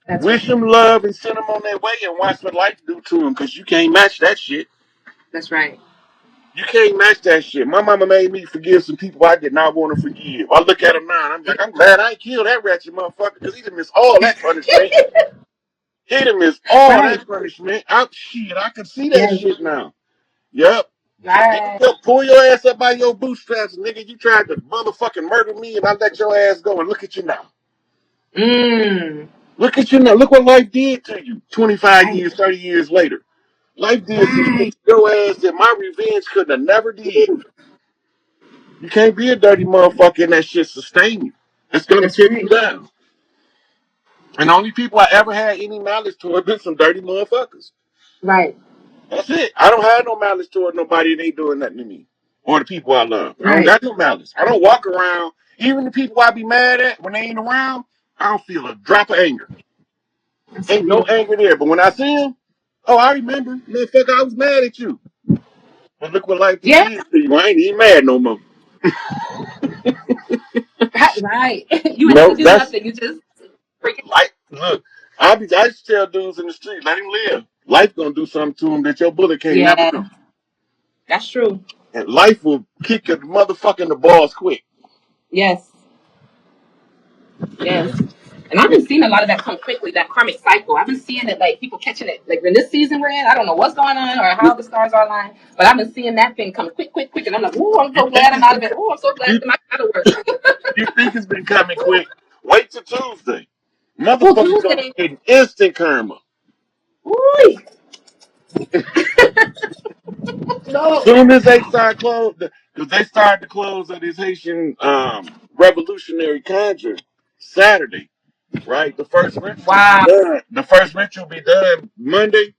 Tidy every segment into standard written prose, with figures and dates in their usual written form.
That's Wish right. them love and send them on their way and watch what life do to them, because you can't match that shit. That's right. You can't match that shit. My mama made me forgive some people I did not want to forgive. I look at him now and I'm like, I'm glad I ain't killed that wretched motherfucker, because he done missed all that punishment. He done missed all Right. that punishment. I can see that Yes. shit now. Yep. Right. Pull your ass up by your bootstraps, nigga. You tried to motherfucking murder me and I let your ass go, and look at you now. Mm. Look at you now. Look what life did to you 25 Right. years, 30 years later. Life did some shit Right. to your ass that my revenge could have never did. You can't be a dirty motherfucker and that shit sustain you. It's gonna That's tear you right. down. And the only people I ever had any malice toward been some dirty motherfuckers. Right. That's it. I don't have no malice toward nobody that ain't doing nothing to me. Or the people I love. I don't Right. got no malice. I don't walk around. Even the people I be mad at when they ain't around, I don't feel a drop of anger. That's so Ain't no beautiful. anger there. But when I see them, oh, I remember. Motherfucker, I was mad at you. But look what life done Yeah. did to you. I ain't even mad no more. Right. You ain't have to No, do that's nothing. You just freaking. life. Look, I used to tell dudes in the street, let him live. Life gonna do something to him that your bullet can't never Yeah. do. That's true. And life will kick your motherfucking the balls quick. Yes. Yes. And I've been seeing a lot of that come quickly, that karmic cycle. I've been seeing it, like people catching it. Like in this season we're in, I don't know what's going on or how the stars are aligned, but I've been seeing that thing come quick, quick, quick. And I'm like, ooh, I'm You so think glad I'm it's out of been it. Ooh, I'm so glad you, I'm out of work. you think it's been coming quick? Wait till Tuesday. Ooh, Motherfuckers gonna be Tuesday. getting instant karma. Ooh. No. Soon as they start close, because they started to close of this Haitian revolutionary conjure Saturday, right? The first ritual be Wow. done. The first ritual be done Monday,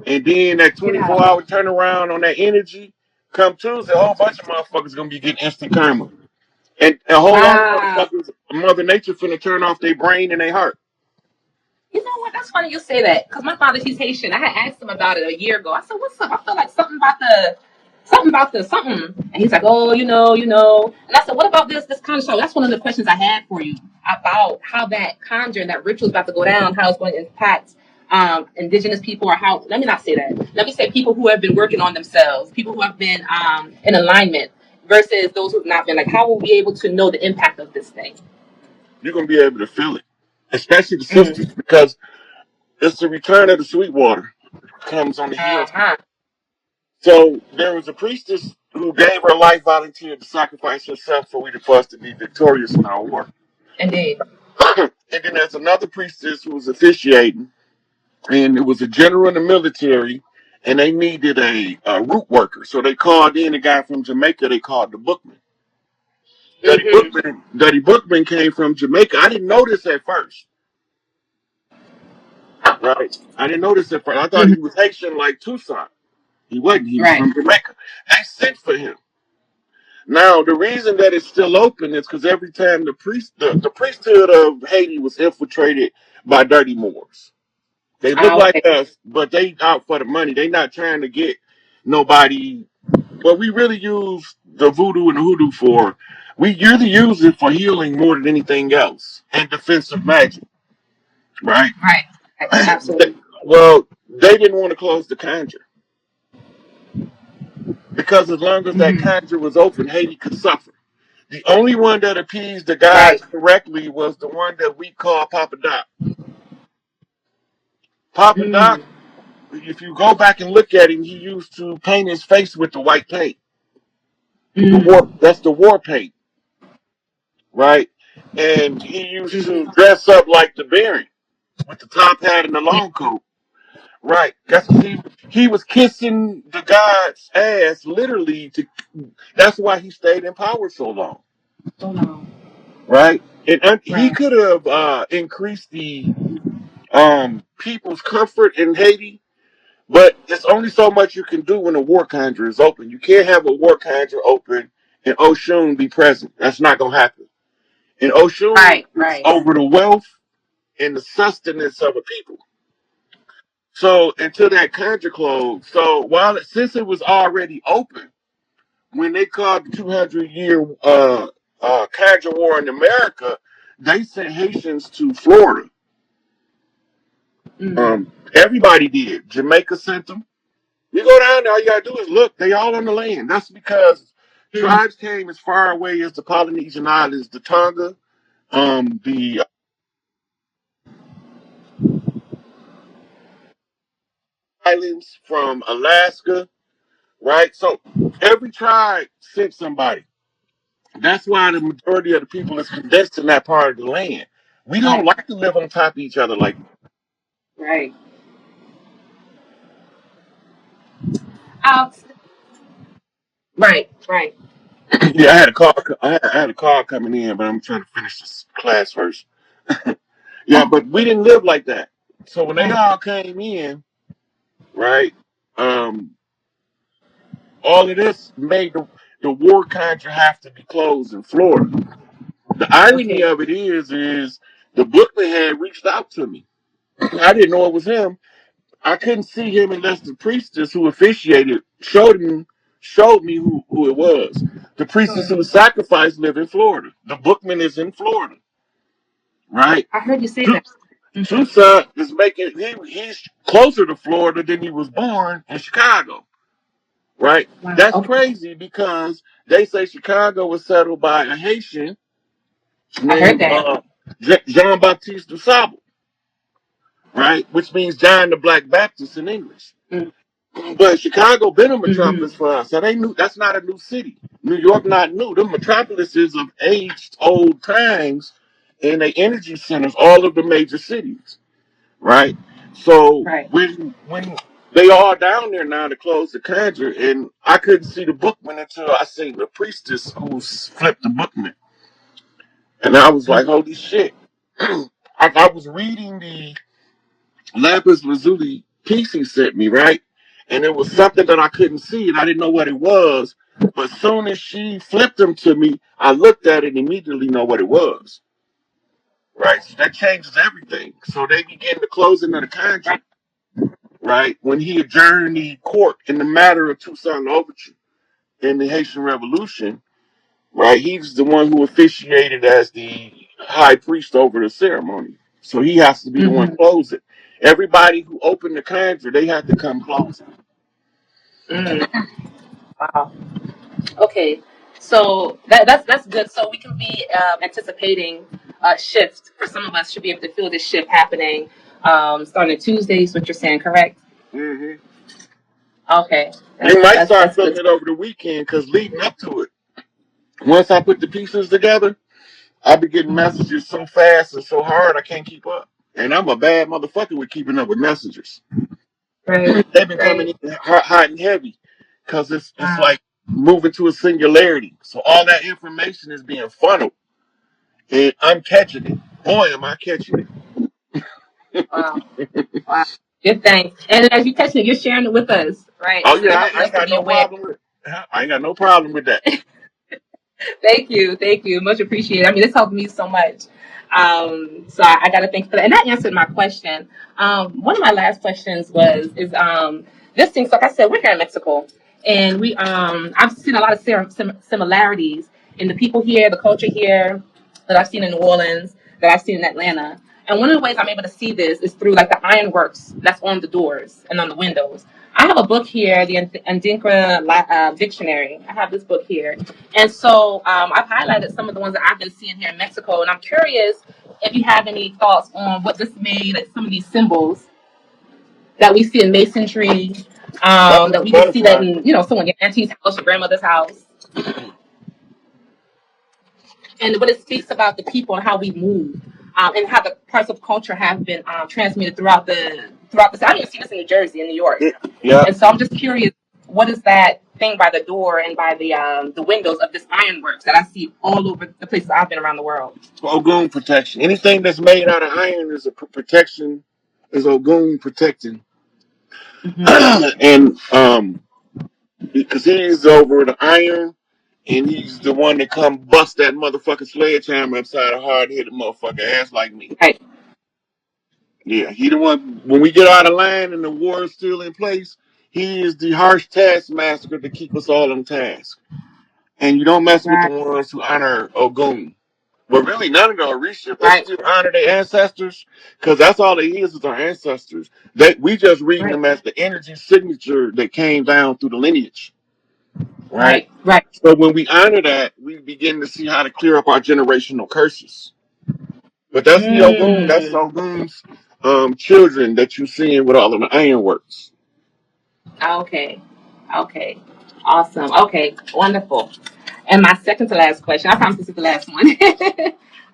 and then that Yeah. 24-hour turnaround on that energy come Tuesday. A whole bunch of motherfuckers gonna be getting instant karma, and a whole lot of Wow. motherfuckers, Mother Nature finna turn off their brain and their heart. You know what? That's funny you say that because my father, he's Haitian. I had asked him about it a year ago. I said, "What's up?" I feel like something. And he's like, "Oh, you know." And I said, "What about this kind of show?" That's one of the questions I had for you about how that conjure and that ritual is about to go down, how it's going to impact indigenous people, or how. Let me not say that. Let me say people who have been working on themselves, people who have been in alignment, versus those who've not been. Like, how will we be able to know the impact of this thing? You're gonna be able to feel it, especially the sisters, Mm. because it's the return of the sweet water comes on the heels. Uh-huh. So there was a priestess who gave her life, volunteered to sacrifice herself for us to be victorious in our war. Indeed. And then there's another priestess who was officiating, and it was a general in the military, and they needed a root worker. So they called in a guy from Jamaica. They called the Bookman. Mm-hmm. Duddy Bookman came from Jamaica. I didn't notice at first, right? I didn't notice at first. I thought Mm-hmm. he was Haitian like Tucson. He wasn't. He was Right. from Jamaica. They sent for him. Now, the reason that it's still open is because every time the priesthood of Haiti was infiltrated by dirty Moors. They look Ah, like okay. us, but they out for the money. They not trying to get nobody. What we really use the voodoo and the hoodoo for, we really use it for healing more than anything else and defensive magic, right? Right. Right. Absolutely. Well, they didn't want to close the conjure because as long as that Mm-hmm. conjure was open, Haiti could suffer. The only one that appeased the Right. gods correctly was the one that we call Papa Doc. Papa Doc, Mm. if you go back and look at him, he used to paint his face with the white paint. Mm. That's the war paint, right? And he used to Mm-hmm. dress up like the Baron with the top hat and the long coat. Right. That's because he was kissing the god's ass literally to that's why he stayed in power so long. So long. Right? And he Right. could have increased the people's comfort in Haiti, but there's only so much you can do when a war conjure is open. You can't have a war conjure open and Oshun be present. That's not gonna happen. And Oshun Right. is Right. over the wealth and the sustenance of a people. So until that conjure closed, so since it was already open, when they called the 200-year conjure war in America, they sent Haitians to Florida Everybody did. Jamaica sent them. You go down there, all you gotta do is look. They all on the land. That's because tribes came as far away as the Polynesian islands, the Tonga, the islands from Alaska, right? So every tribe sent somebody. That's why the majority of the people is condensed in that part of the land. We don't like to live on top of each other like Right. Uh, right. Right. yeah, I had a call. I had a call coming in, but I'm trying to finish this class first. Yeah, but we didn't live like that. So when they all came in, right? Um, all of this made the war conjure have to be closed in Florida. The irony Okay. of it is the bookman had reached out to me. I didn't know it was him. I couldn't see him unless the priestess who officiated showed me who it was. The priestess who sacrificed live in Florida. The bookman is in Florida, right? I heard you say that. Tucson is making he's closer to Florida than he was born in Chicago, right? Wow. That's Okay. crazy because they say Chicago was settled by a Haitian I heard named that. Jean Baptiste du Sable, right? Which means John the Black Baptist in English. But Chicago been a Mm-hmm. metropolis for us. So they knew that's not a new city. New York not new. The metropolises of aged old times and the energy centers, all of the major cities. Right? So Right. when they all down there now to close the conjure, and I couldn't see the bookman until I seen the priestess who flipped the bookman. And I was like, holy shit. I was reading the lapis lazuli piece he sent me, right? And it was something that I couldn't see and I didn't know what it was. But soon as she flipped them to me, I looked at it and immediately know what it was. Right? So that changes everything. So they begin the closing of the Right. conjure, right? When he adjourned the court in the matter of Toussaint Louverture in the Haitian Revolution, right? He's the one who officiated as the high priest over the ceremony. So he has to be the one to close it. Everybody who opened the conjure, they had to come close it. Wow. Okay. So that's good. So we can be anticipating a shift. For some of us, should be able to feel this shift happening starting Tuesdays. What you're saying, correct? Hmm. Okay. You might start That's feeling good. it over the weekend because leading up to it, once I put the pieces together, I be getting messages so fast and so hard I can't keep up. And I'm a bad motherfucker with keeping up with messages. Right. They've been coming Right. in hot and heavy because it's Wow. like moving to a singularity. So all that information is being funneled, and I'm catching it. Boy, am I catching it! Wow. Wow. Good thing. And as you catch it, you're sharing it with us, right? Oh So you're yeah, helping I us ain't to got be no aware. problem with. I ain't got no problem with that. Thank you. Thank you. Much appreciated. I mean, this helped me so much. So I got to thank you for that. And that answered my question. One of my last questions is this thing. So like I said, we're here in Mexico, and I've seen a lot of similarities in the people here, the culture here that I've seen in New Orleans, that I've seen in Atlanta. And one of the ways I'm able to see this is through like the ironworks that's on the doors and on the windows. I have a book here, the Andinkra Dictionary. I have this book here. And so I've highlighted some of the ones that I've been seeing here in Mexico. And I'm curious if you have any thoughts on what this made, like some of these symbols that we see in masonry, That was that a we would see that butterfly. in, someone your auntie's house, your grandmother's house. And what it speaks about the people and how we move, and how the parts of culture have been transmitted throughout the. I even see this in New Jersey and New York, Yeah, and so I'm just curious, what is that thing by the door and by the windows of this ironworks that I see all over the places I've been around the world? Ogun protection. Anything that's made out of iron is a protection. Is Ogun protecting? Hmm. And because he's over the iron, and he's the one that come bust that motherfucking sledgehammer upside a hard hit motherfucker ass like me. Right, Yeah, he the one. When we get out of line and the war is still in place, he is the harsh taskmaster to keep us all on task. And you don't mess with the right, ones who honor Ogun. But really, none of them are recent. They Right. still honor their ancestors because that's all they is our ancestors. We just reading Right. them as the energy signature that came down through the lineage, right? Right. Right. So when we honor that, we begin to see how to clear up our generational curses. But that's the Ogun. That's Mm. Ogun's children that you seeing with all of the ironworks. Okay. Okay. Awesome. Okay. Wonderful. And my second to last question, I promise this is the last one.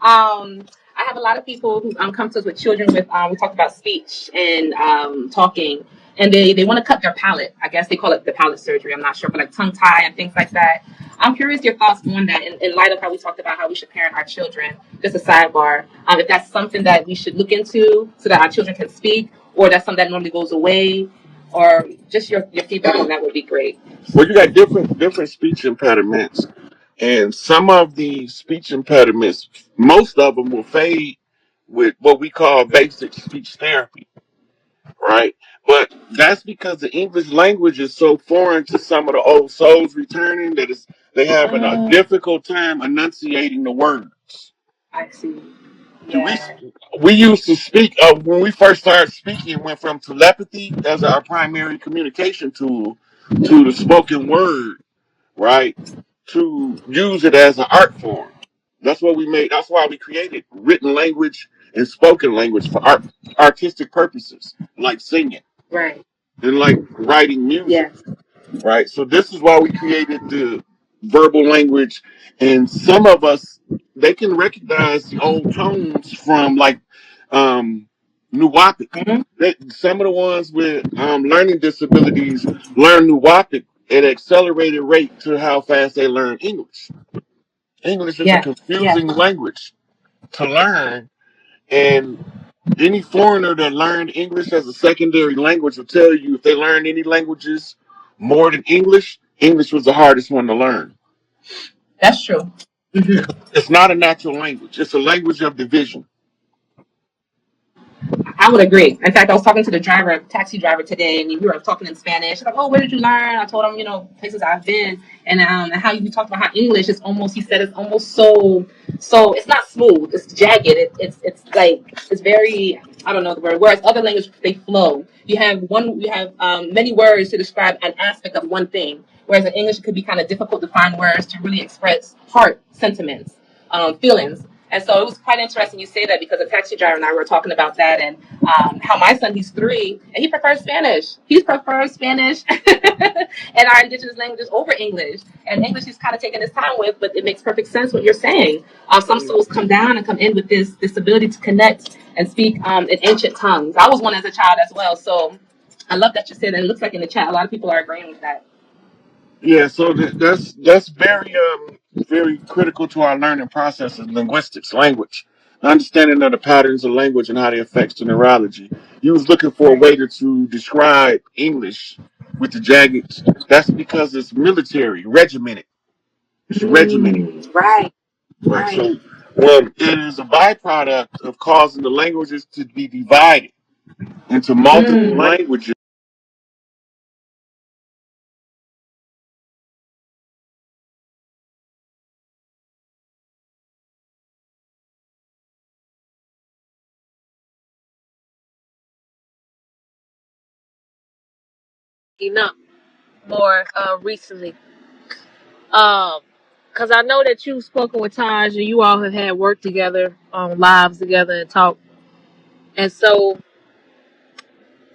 I have a lot of people who come to us with children with, we talked about speech and talking, and they want to cut their palate. I guess they call it the palate surgery. I'm not sure, but like tongue tie and things like that. I'm curious your thoughts on that in light of how we talked about how we should parent our children. Just a sidebar. If that's something that we should look into so that our children can speak, or that's something that normally goes away, or just your feedback on that would be great. Well, you got different speech impediments, and some of the speech impediments, most of them will fade with what we call basic speech therapy, right? But that's because the English language is so foreign to some of the old souls returning that they having a Uh, difficult time enunciating the words. I see. Do Yeah. we used to speak when we first started speaking, it went from telepathy as our primary communication tool to the spoken word, right? To use it as an art form. That's what we made. That's why we created written language and spoken language for artistic purposes, like singing Right. and like writing music, Yes. right? So this is why we created the verbal language, and some of us they can recognize the old tones from like Nuwapic. Hmm. Some of the ones with learning disabilities learn Nuwapic at an accelerated rate to how fast they learn English. English is a Yes. Yes. confusing language to learn, and any foreigner that learned English as a secondary language will tell you if they learned any languages more than English, English was the hardest one to learn. That's true. Hmm. It's not a natural language, it's a language of division. I would agree. In fact, I was talking to the driver, taxi driver today, and we were talking in Spanish. She's like, "Oh, where did you learn?" I told him, places I've been, and how you talked about how English is almost. He said it's almost so. It's not smooth. It's jagged. It's like it's very. I don't know the word. Whereas other languages they flow. You have one. You have many words to describe an aspect of one thing. Whereas in English, it could be kind of difficult to find words to really express heart sentiments, feelings. And so it was quite interesting you say that because a taxi driver and I were talking about that and how my son, he's 3, and he prefers Spanish. He prefers Spanish and our indigenous languages over English. And English he's kind of taking his time with, but it makes perfect sense what you're saying. Some souls come down and come in with this ability to connect and speak in ancient tongues. I was one as a child as well. So I love that you said that. It looks like in the chat, a lot of people are agreeing with that. Yeah, so that's very critical to our learning process of linguistics, language, understanding of the patterns of language and how they affects the neurology. You was looking for a Right. way to describe English with the jagged. That's because it's military, regimented. It's regimented, Right. right? Right. So it is a byproduct of causing the languages to be divided into multiple Mm. languages. Enough more recently. Um, because I know that you've spoken with Taj and you all have had work together on lives together and talk. And so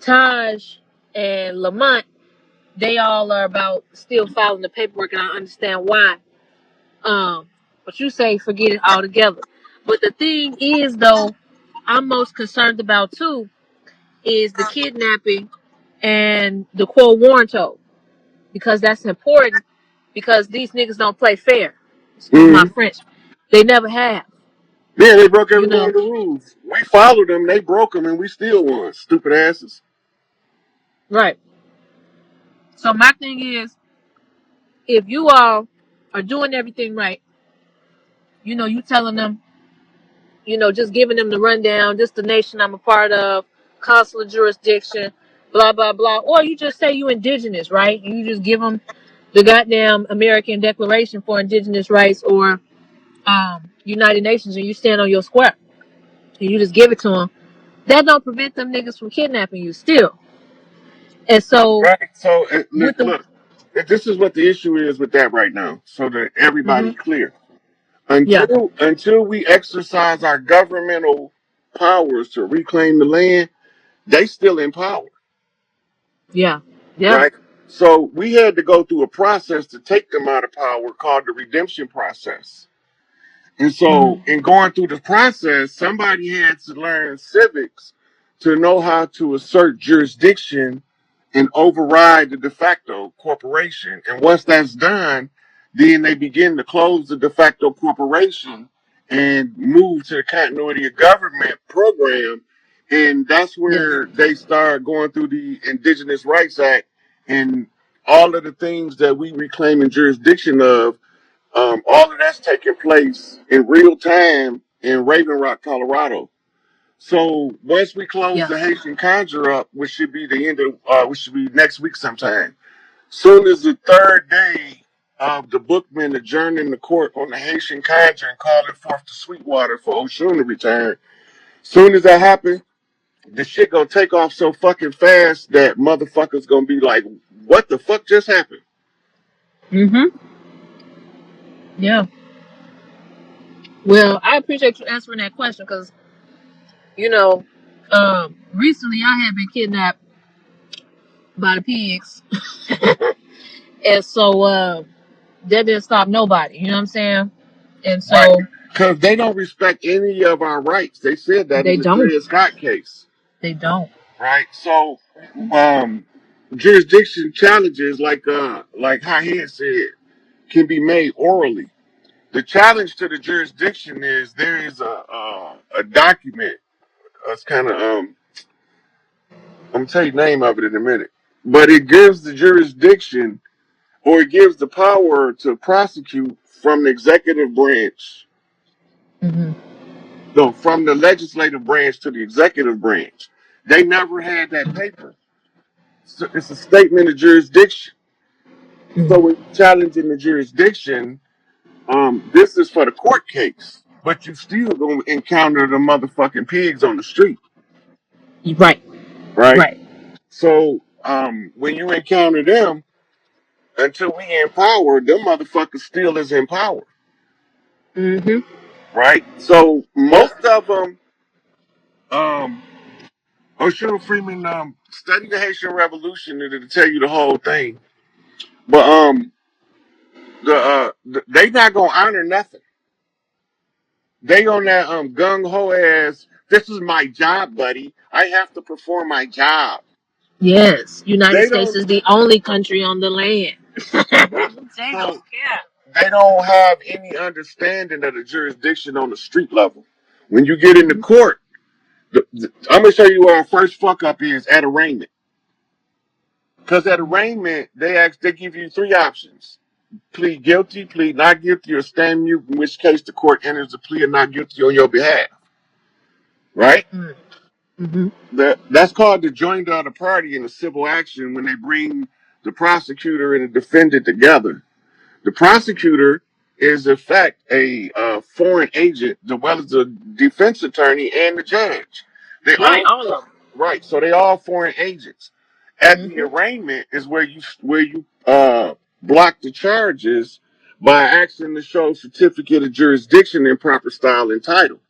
Taj and Lamont, they all are about still filing the paperwork, and I understand why. But you say forget it altogether. But the thing is, though, I'm most concerned about too is the kidnapping and the quo warranto because that's important because these niggas don't play fair. Excuse my Mhm. French. They never have, Yeah, they broke you every one know. of the rules. We followed them, they broke them, and we still won. Stupid asses. Right. So my thing is, if you all are doing everything right, you telling them, just giving them the rundown, just the nation I'm a part of, consular jurisdiction, blah blah blah, or you just say you indigenous, right? You just give them the goddamn American Declaration for Indigenous Rights, or United Nations and you stand on your square and you just give it to them, that don't prevent them niggas from kidnapping you still. And so Right. So with the look, this is what the issue is with that right now, so that everybody mm-hmm, clear. yeah, Until we exercise our governmental powers to reclaim the land, they still in power, yeah, yeah, right? So we had to go through a process to take them out of power called the redemption process. And so, mm-hmm, in going through the process, somebody had to learn civics to know how to assert jurisdiction and override the de facto corporation. And once that's done, then they begin to close the de facto corporation and move to the continuity of government program. And that's yes, where they start going through the Indigenous Rights Act and all of the things that we reclaim in jurisdiction of. All of that's taking place in real time in Raven Rock, Colorado. So once we close yeah, the Haitian conjure up, which should be the end of, which should be next week sometime. Soon as the third day of the bookman adjourning the court on the Haitian conjure and calling forth the Sweetwater for Oshun to return. Soon as that happens, the shit gonna take off so fucking fast that motherfuckers gonna be like, "What the fuck just happened?" mm-hmm, yeah. Well, I appreciate you answering that question because you know, recently I had been kidnapped by the pigs, and so that didn't stop nobody. You know what I'm saying? And Right. so Because they don't respect any of our rights. They said that they in the don't. Dred Scott case. They don't. Right. So um jurisdiction challenges like how he had said can be made orally. The challenge to the jurisdiction is there is a document. It's kind of I'm gonna tell you the name of it in a minute. But it gives the jurisdiction or it gives the power to prosecute from the executive branch. Mm-hmm. No, from the legislative branch to the executive branch. They never had that paper. So it's a statement of jurisdiction. So when Mm-hmm. you challenge in the jurisdiction, this is for the court case, but you still gonna encounter the motherfucking pigs on the street, Right. right? Right. So when you encounter them, until we in power, them motherfuckers still is in power, Mm-hmm. right? So Yep. most of them, um, O'Shea Freeman, study the Haitian Revolution and it'll tell you the whole thing. But they not gonna honor nothing. They on that gung ho ass. This is my job, buddy. I have to perform my job. Yes. United They States don't. is the only country on the land. Right. They don't So care. they don't have any understanding of the jurisdiction on the street level. When you get into Mm-hmm. court, I'm gonna show you where our first fuck up is at arraignment. Because at arraignment, they give you three options: plead guilty, plead not guilty, or stand mute. In which case, the court enters the plea of not guilty on your behalf. Right? Mm-hmm. That's called the joinder of the party in a civil action when they bring the prosecutor and the defendant together. The prosecutor is, in fact, a foreign agent, as well as the defense attorney and the judge. They Right. all All of them. right, so they all foreign agents. At the Mm-hmm. arraignment is where you block the charges by asking to show certificate of jurisdiction in proper style and title.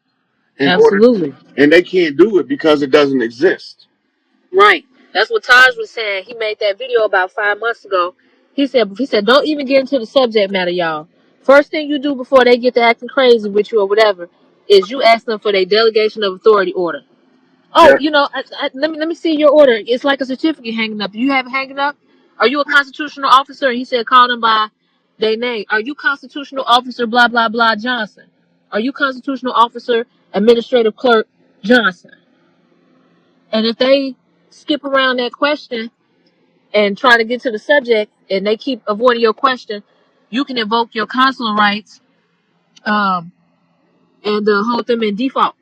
In order, Absolutely. and they can't do it because it doesn't exist. Right. That's what Taj was saying. He made that video about 5 months ago. He said, don't even get into the subject matter, y'all. First thing you do before they get to acting crazy with you or whatever is you ask them for their delegation of authority order. Oh, Yeah, let me see your order. It's like a certificate hanging up. Do you have it hanging up? Are you a constitutional officer? He said, call them by their name. Are you constitutional officer blah blah blah Johnson? Are you constitutional officer administrative clerk Johnson? And if they skip around that question and try to get to the subject and they keep avoiding your question, you can invoke your consular rights um, and hold them in default.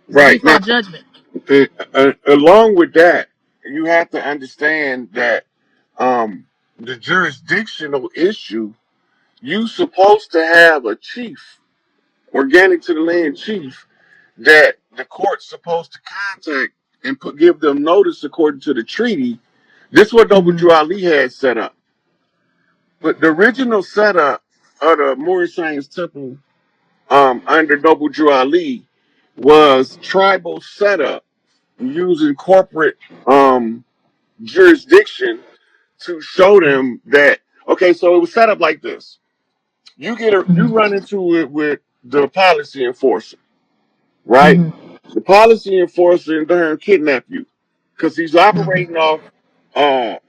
It's a right. Now, default judgment. along with that, you have to understand that the jurisdictional issue, you supposed to have a chief organic to the land chief that the court's supposed to contact and give them notice according to the treaty. This is what Mm-hmm. W. Ali had set up. But the original setup of the Moorish Science Temple under W. Ali was tribal setup using corporate jurisdiction to show them that, okay, so it was set up like this. You run into it with the policy enforcer, right? Mm-hmm. The policy enforcer in turn kidnap you because he's operating off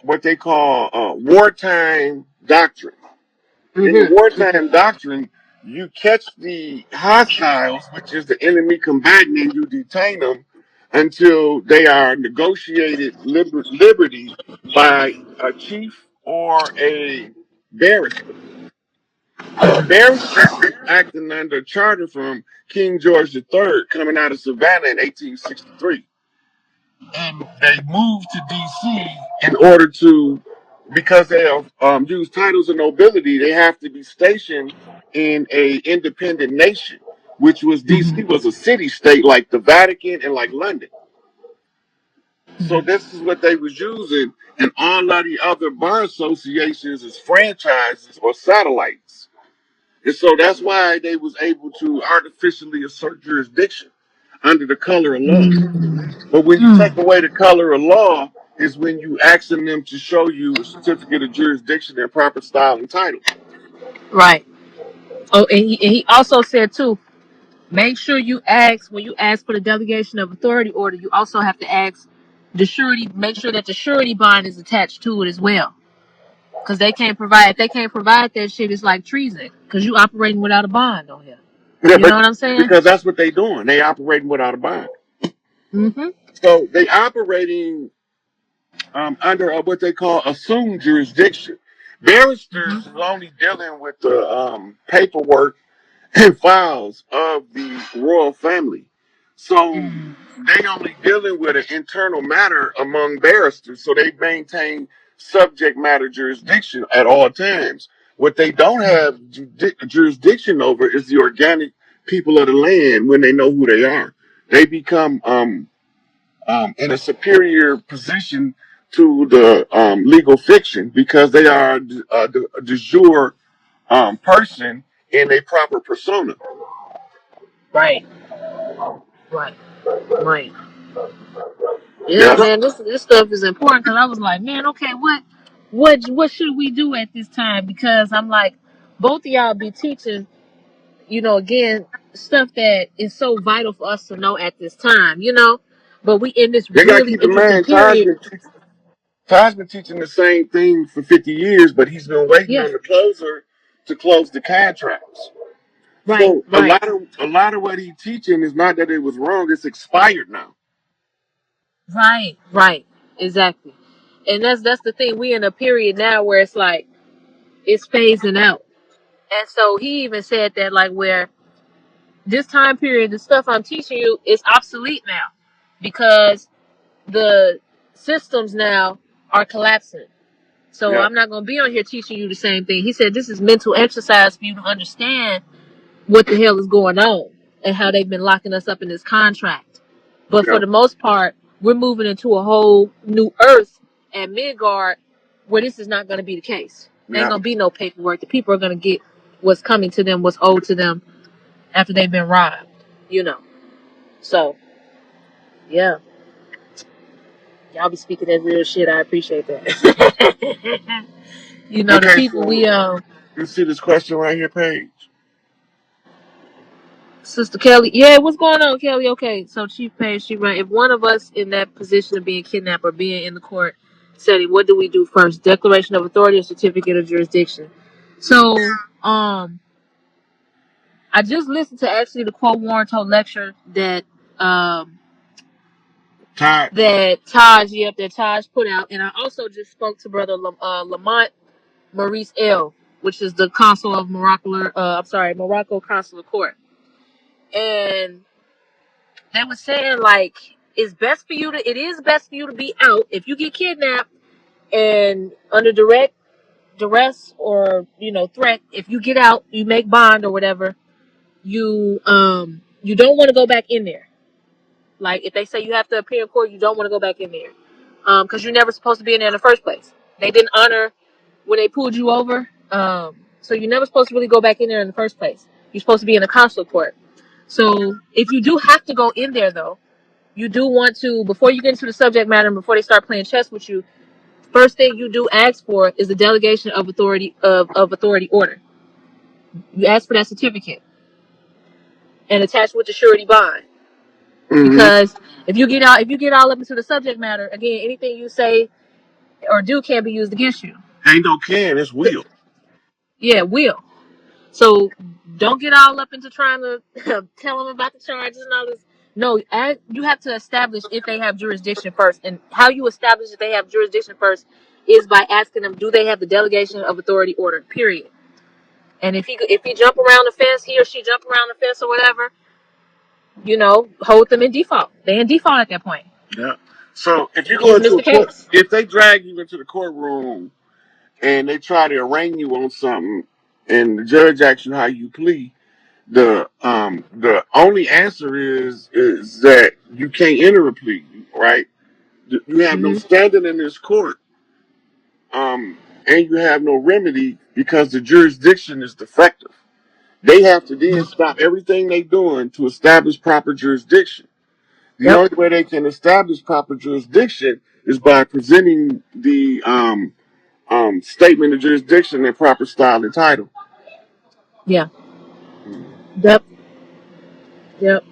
what they call wartime doctrine. In the wartime doctrine, you catch the hostiles, which is the enemy combatant, and you detain them until they are negotiated liberty by a chief or a barrister. The barristers was acting under a charter from King George III coming out of Savannah in 1863. And they moved to D.C. in order to, because they have used titles of nobility, they have to be stationed in a independent nation, which was D.C. was a city state like the Vatican and like London. So this is what they was using, and all of the other bar associations is franchises or satellites. And so that's why they was able to artificially assert jurisdiction under the color of law. But when you take away the color of law, is when you asking them to show you a certificate of jurisdiction and proper style and title. Right. Oh, and he also said too, make sure you ask when you ask for the delegation of authority order. You also have to ask the surety. Make sure that the surety bond is attached to it as well, because they can't provide. If they can't provide that shit, it's like treason. Because you operating without a bond on here. Yeah, You know but what I'm saying? because that's what they doing. They operating without a bond. Mm-hmm. So they operating under what they call assumed jurisdiction. Barristers is only dealing with the paperwork and files of the royal family. So they only dealing with an internal matter among barristers, so they maintain subject matter jurisdiction at all times. What they don't have jurisdiction over is the organic people of the land when they know who they are. They become in a superior position to the legal fiction because they are the de jure person in a proper persona. Right. Right. Right. Yeah, Yeah. man. This stuff is important because I was like, man, okay, what should we do at this time? Because I'm like, both of y'all be teaching, again, stuff that is so vital for us to know at this time. But we in this They gotta really keep in interesting mind period. Todd's been teaching the same thing for 50 years, but he's been waiting Yeah. on the closer to close the contracts. Right. So Right. a lot of what he's teaching is not that it was wrong, it's expired now. Right. Right. Exactly. And that's the thing. We in a period now where it's like it's phasing out. And so he even said that like where this time period, the stuff I'm teaching you is obsolete now because the systems now are collapsing. So Yeah. I'm not going to be on here teaching you the same thing. He said this is mental exercise for you to understand what the hell is going on and how they've been locking us up in this contract. But for Yeah. the most part, we're moving into a whole new earth at Midgard where this is not going to be the case. There ain't Yeah. going to be no paperwork. The people are going to get what's coming to them, what's owed to them after they've been robbed, you know. So, yeah, y'all be speaking that real shit. I appreciate that. The Okay, people so you see this question right here, Paige? Sister Kelly, yeah, what's going on, Kelly? Okay, so Chief Page, she right. If one of us in that position of being kidnapped or being in the court setting, what do we do first? Declaration of authority or certificate of jurisdiction? So, I just listened to actually the Quo Warranto lecture um, Todd. that Taj put out, and I also just spoke to Brother Lamont Maurice L, which is the consul of Morocco Consular Court, and they were saying like it is best for you to be out if you get kidnapped and under duress or threat. If you get out, you make bond or whatever. you don't want to go back in there. Like if they say you have to appear in court, you don't want to go back in there, because you're never supposed to be in there in the first place. They didn't honor when they pulled you over, so you're never supposed to really go back in there in the first place. You're supposed to be in a consular court. So if you do have to go in there, though, you do want to, before you get into the subject matter and before they start playing chess with you, first thing you do ask for is the delegation of authority of authority order. You ask for that certificate and attach with the surety bond. Mm-hmm. Because if you get all up into the subject matter, again, anything you say or do can be used against you. Ain't no can, it's will. Yeah, will. So don't get all up into trying to tell them about the charges and all this. No, you have to establish if they have jurisdiction first. And how you establish if they have jurisdiction first is by asking them, do they have the delegation of authority order, period. And if he jump around the fence, he or she jump around the fence or whatever, hold them in default. They in default at that point. Yeah. So if you go into Dismiss a the court, case. if they drag you into the courtroom and they try to arraign you on something, and the judge asks you how you plead, the only answer is that you can't enter a plea, right? You have no Mm-hmm. standing in this court, and you have no remedy because the jurisdiction is defective. They have to then stop everything they're doing to establish proper jurisdiction. The Yep. only way they can establish proper jurisdiction is by presenting the statement of jurisdiction in proper style and title. Yeah. Yep. Yep.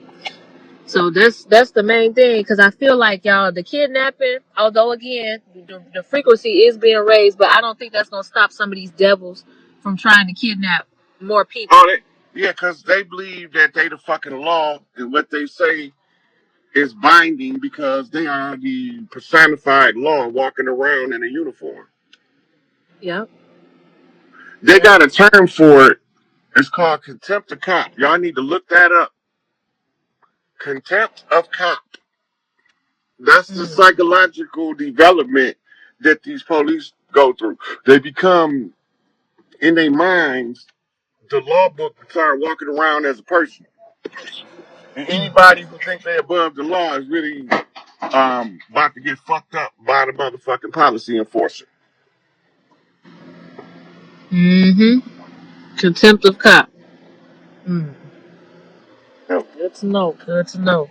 So that's the main thing, because I feel like y'all, the kidnapping, although again the frequency is being raised, but I don't think that's gonna stop some of these devils from trying to kidnap more people. Oh, yeah, because they believe that they the fucking law and what they say is binding because they are the personified law walking around in a uniform. Yep. They Yep. got a term for it. It's called contempt of cop. Y'all need to look that up. Contempt of cop. That's the Mm. psychological development that these police go through. They become, in their minds, the law book start walking around as a person. And anybody who thinks they're above the law is really about to get fucked up by the motherfucking policy enforcer. Mm-hmm. Contempt of cop. Mm. Yep. Good to know. Good to know.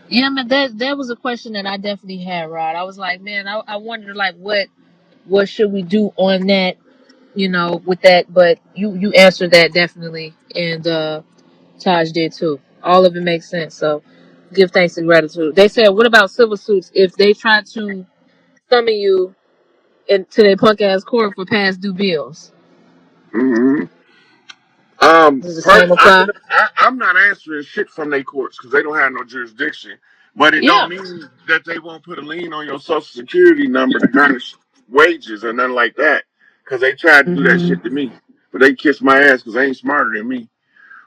Yeah, man, that was a question that I definitely had, Rod. I was like, man, I wondered like what should we do on that, with that. But you answered that definitely, and Taj did too. All of it makes sense. So give thanks and gratitude. They said, what about civil suits if they try to summon you into their punk ass court for past due bills? Mm-hmm. Does the same apply? I'm not answering shit from their courts because they don't have no jurisdiction. But it don't Yeah. mean that they won't put a lien on your social security number to garnish wages or nothing like that. Because they tried to do that Hmm. shit to me, but they kissed my ass because they ain't smarter than me.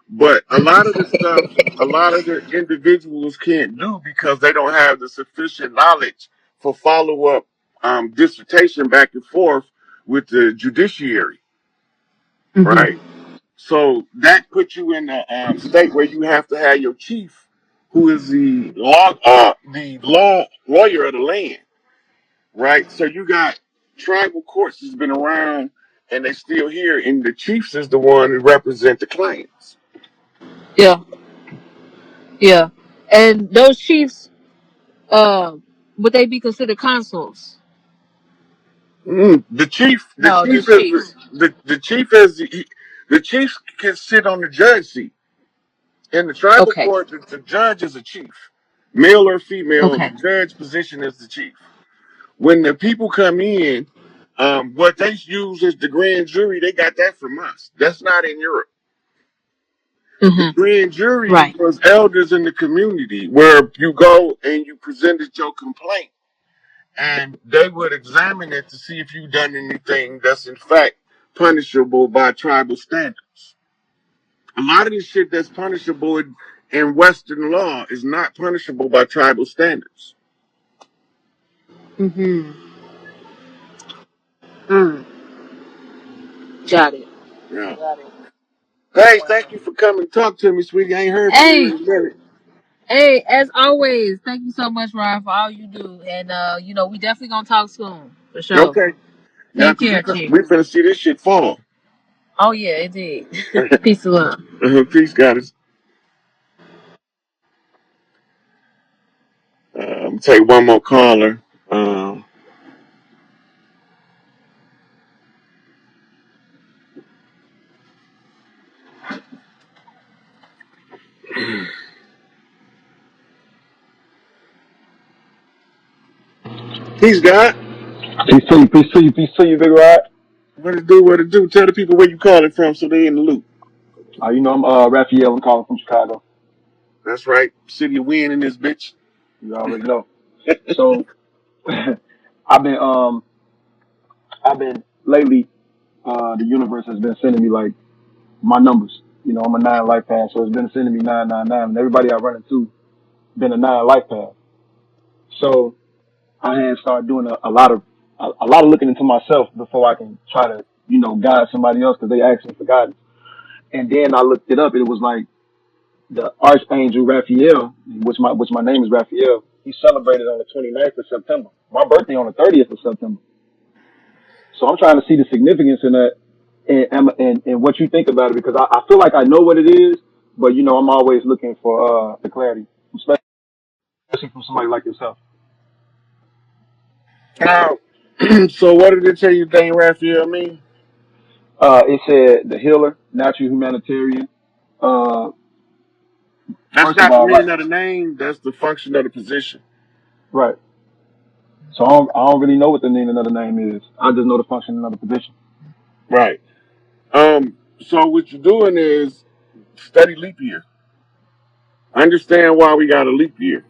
But a lot of the stuff, a lot of the individuals can't do because they don't have the sufficient knowledge for follow up dissertation back and forth with the judiciary, Hmm. right? So that puts you in a state where you have to have your chief, who is the law lawyer of the land, right? So you got tribal courts that's been around and they still here, and the chiefs is the one who represent the clients. Yeah. Yeah. And those chiefs, would they be considered consuls? The No, chief just is chiefs. the chief is the chief can sit on the judge seat. In the tribal Okay. court, the judge is a chief, male or female. Okay. The judge position is the chief. When the people come in, what they use is the grand jury. They got that from us. That's not in Europe. The Hmm. grand jury Right. was elders in the community where you go and you presented your complaint, and they would examine it to see if you've done anything that's in fact punishable by tribal standards. A lot of this shit that's punishable in Western law is not punishable by tribal standards. Hmm. Mm. Got it. Yeah. Got it. Hey, thank you for coming to talk to me, sweetie. I ain't heard from you Hey, in a minute. hey, as always, thank you so much, Ryan, for all you do. And we definitely gonna talk soon for sure. Okay. Yeah, Take because care, chick. we finna see this shit fall. Oh yeah, it did. Peace of love. Peace, goddess. I'm gonna take one more caller. Peace, God. Peace to you, Big Rod. What it do? What it do? Tell the people where you calling from so they in the loop. I'm Raphael. I'm calling from Chicago. That's right. City of Win in this bitch. You already know. So I've been I've been lately. The universe has been sending me like my numbers. I'm a 9 life path, so it's been sending me 999, and everybody I run into been a 9 life path. So I had started doing a lot of looking into myself before I can try to guide somebody else because they asked me for guidance. And then I looked it up. It was like the Archangel Raphael, which my name is Raphael. He celebrated on the 29th of September. My birthday on the 30th of September. So I'm trying to see the significance in that and what you think about it because I feel like I know what it is, but I'm always looking for the clarity, especially from somebody like yourself. Now, so what did it tell you, Dane Raphael mean? It said the healer, natural humanitarian. Uh, That's First of not the all, right, meaning of the name. That's the function of the position. right. So I don't really know what the meaning of the name is. I just know the function of the position. Right. So what you're doing is study leap year. Understand why we got a leap year.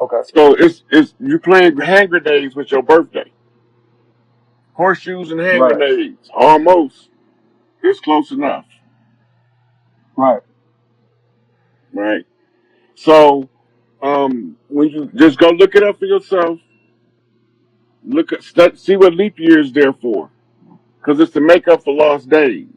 Okay. So it's you playing hand grenades with your birthday. Horseshoes and hand Right. grenades. Almost. It's close enough. Right. Right. So when you just go look it up for yourself, see what leap year is there for. Because it's to make up for lost days.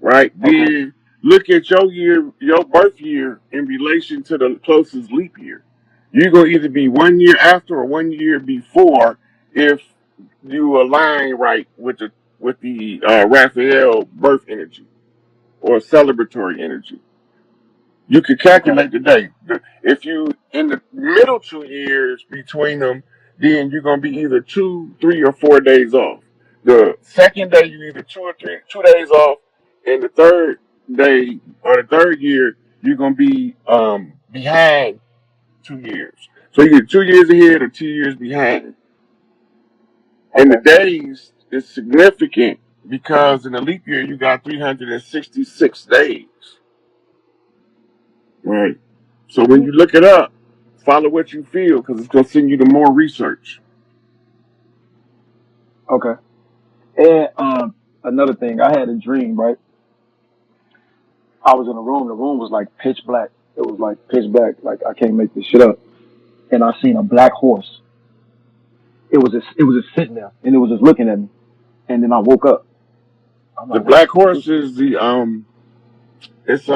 Right? Okay. Then look at your birth year in relation to the closest leap year. You're gonna either be 1 year after or 1 year before if you align right with the Raphael birth energy or celebratory energy. You could Okay. calculate the day. If you in the middle 2 years between them, then you're gonna be either 2, 3, or 4 days off. The second day you either 2 days off, and the third day or the third year you're gonna be behind 2 years. So you get 2 years ahead or 2 years behind. And the Okay. days is significant because in a leap year you got 366 days. Right. So when you look it up, follow what you feel because it's gonna send you to more research. Okay. And another thing, I had a dream, right? I was in a room. The room was like pitch black. It was like pitch black. Like I can't make this shit up. And I seen a black horse. It was just sitting there, and it was just looking at me. And then I woke up. I'm The like, black this, horse is the it's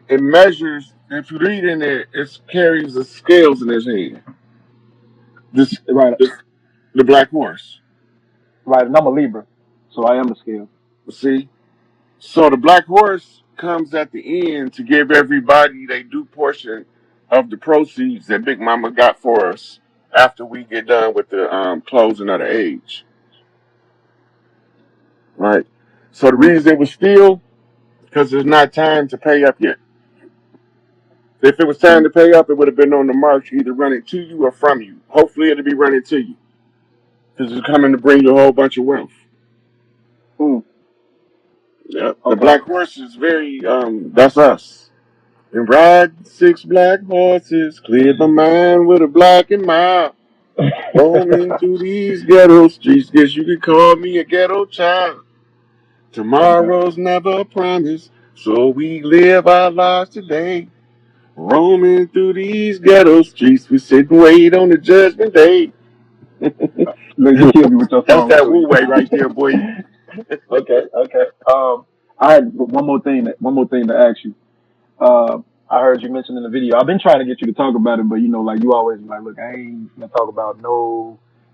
it measures. If you read in it carries the scales in his hand. This, right, this the black horse. right. And I'm a Libra, so I am the scale. See, so the black horse comes at the end to give everybody their due portion of the proceeds that Big Mama got for us after we get done with the closing of the age. Right. So the Mm, reason it was still because it's not time to pay up yet. If it was time mm, to pay up, it would have been on the march, either running to you or from you. Hopefully, it'll be running to you because it's coming to bring you a whole bunch of wealth. mm. Yep. The Okay. black horse is very, that's us. And ride 6 black horses, cleared my mind with a black and mild. Roaming through these ghetto streets, guess you could call me a ghetto child. Okay. Tomorrow's never a promise, so we live our lives today. Roaming through these ghetto streets, we sit and wait on the judgment day. Look, you killed me with your That's song that too. Wu Way right there, boy. Okay, okay. I had one more thing to ask you. I heard you mention in the video. I've been trying to get you to talk about it, but you know, like you always be like, look, I ain't gonna talk about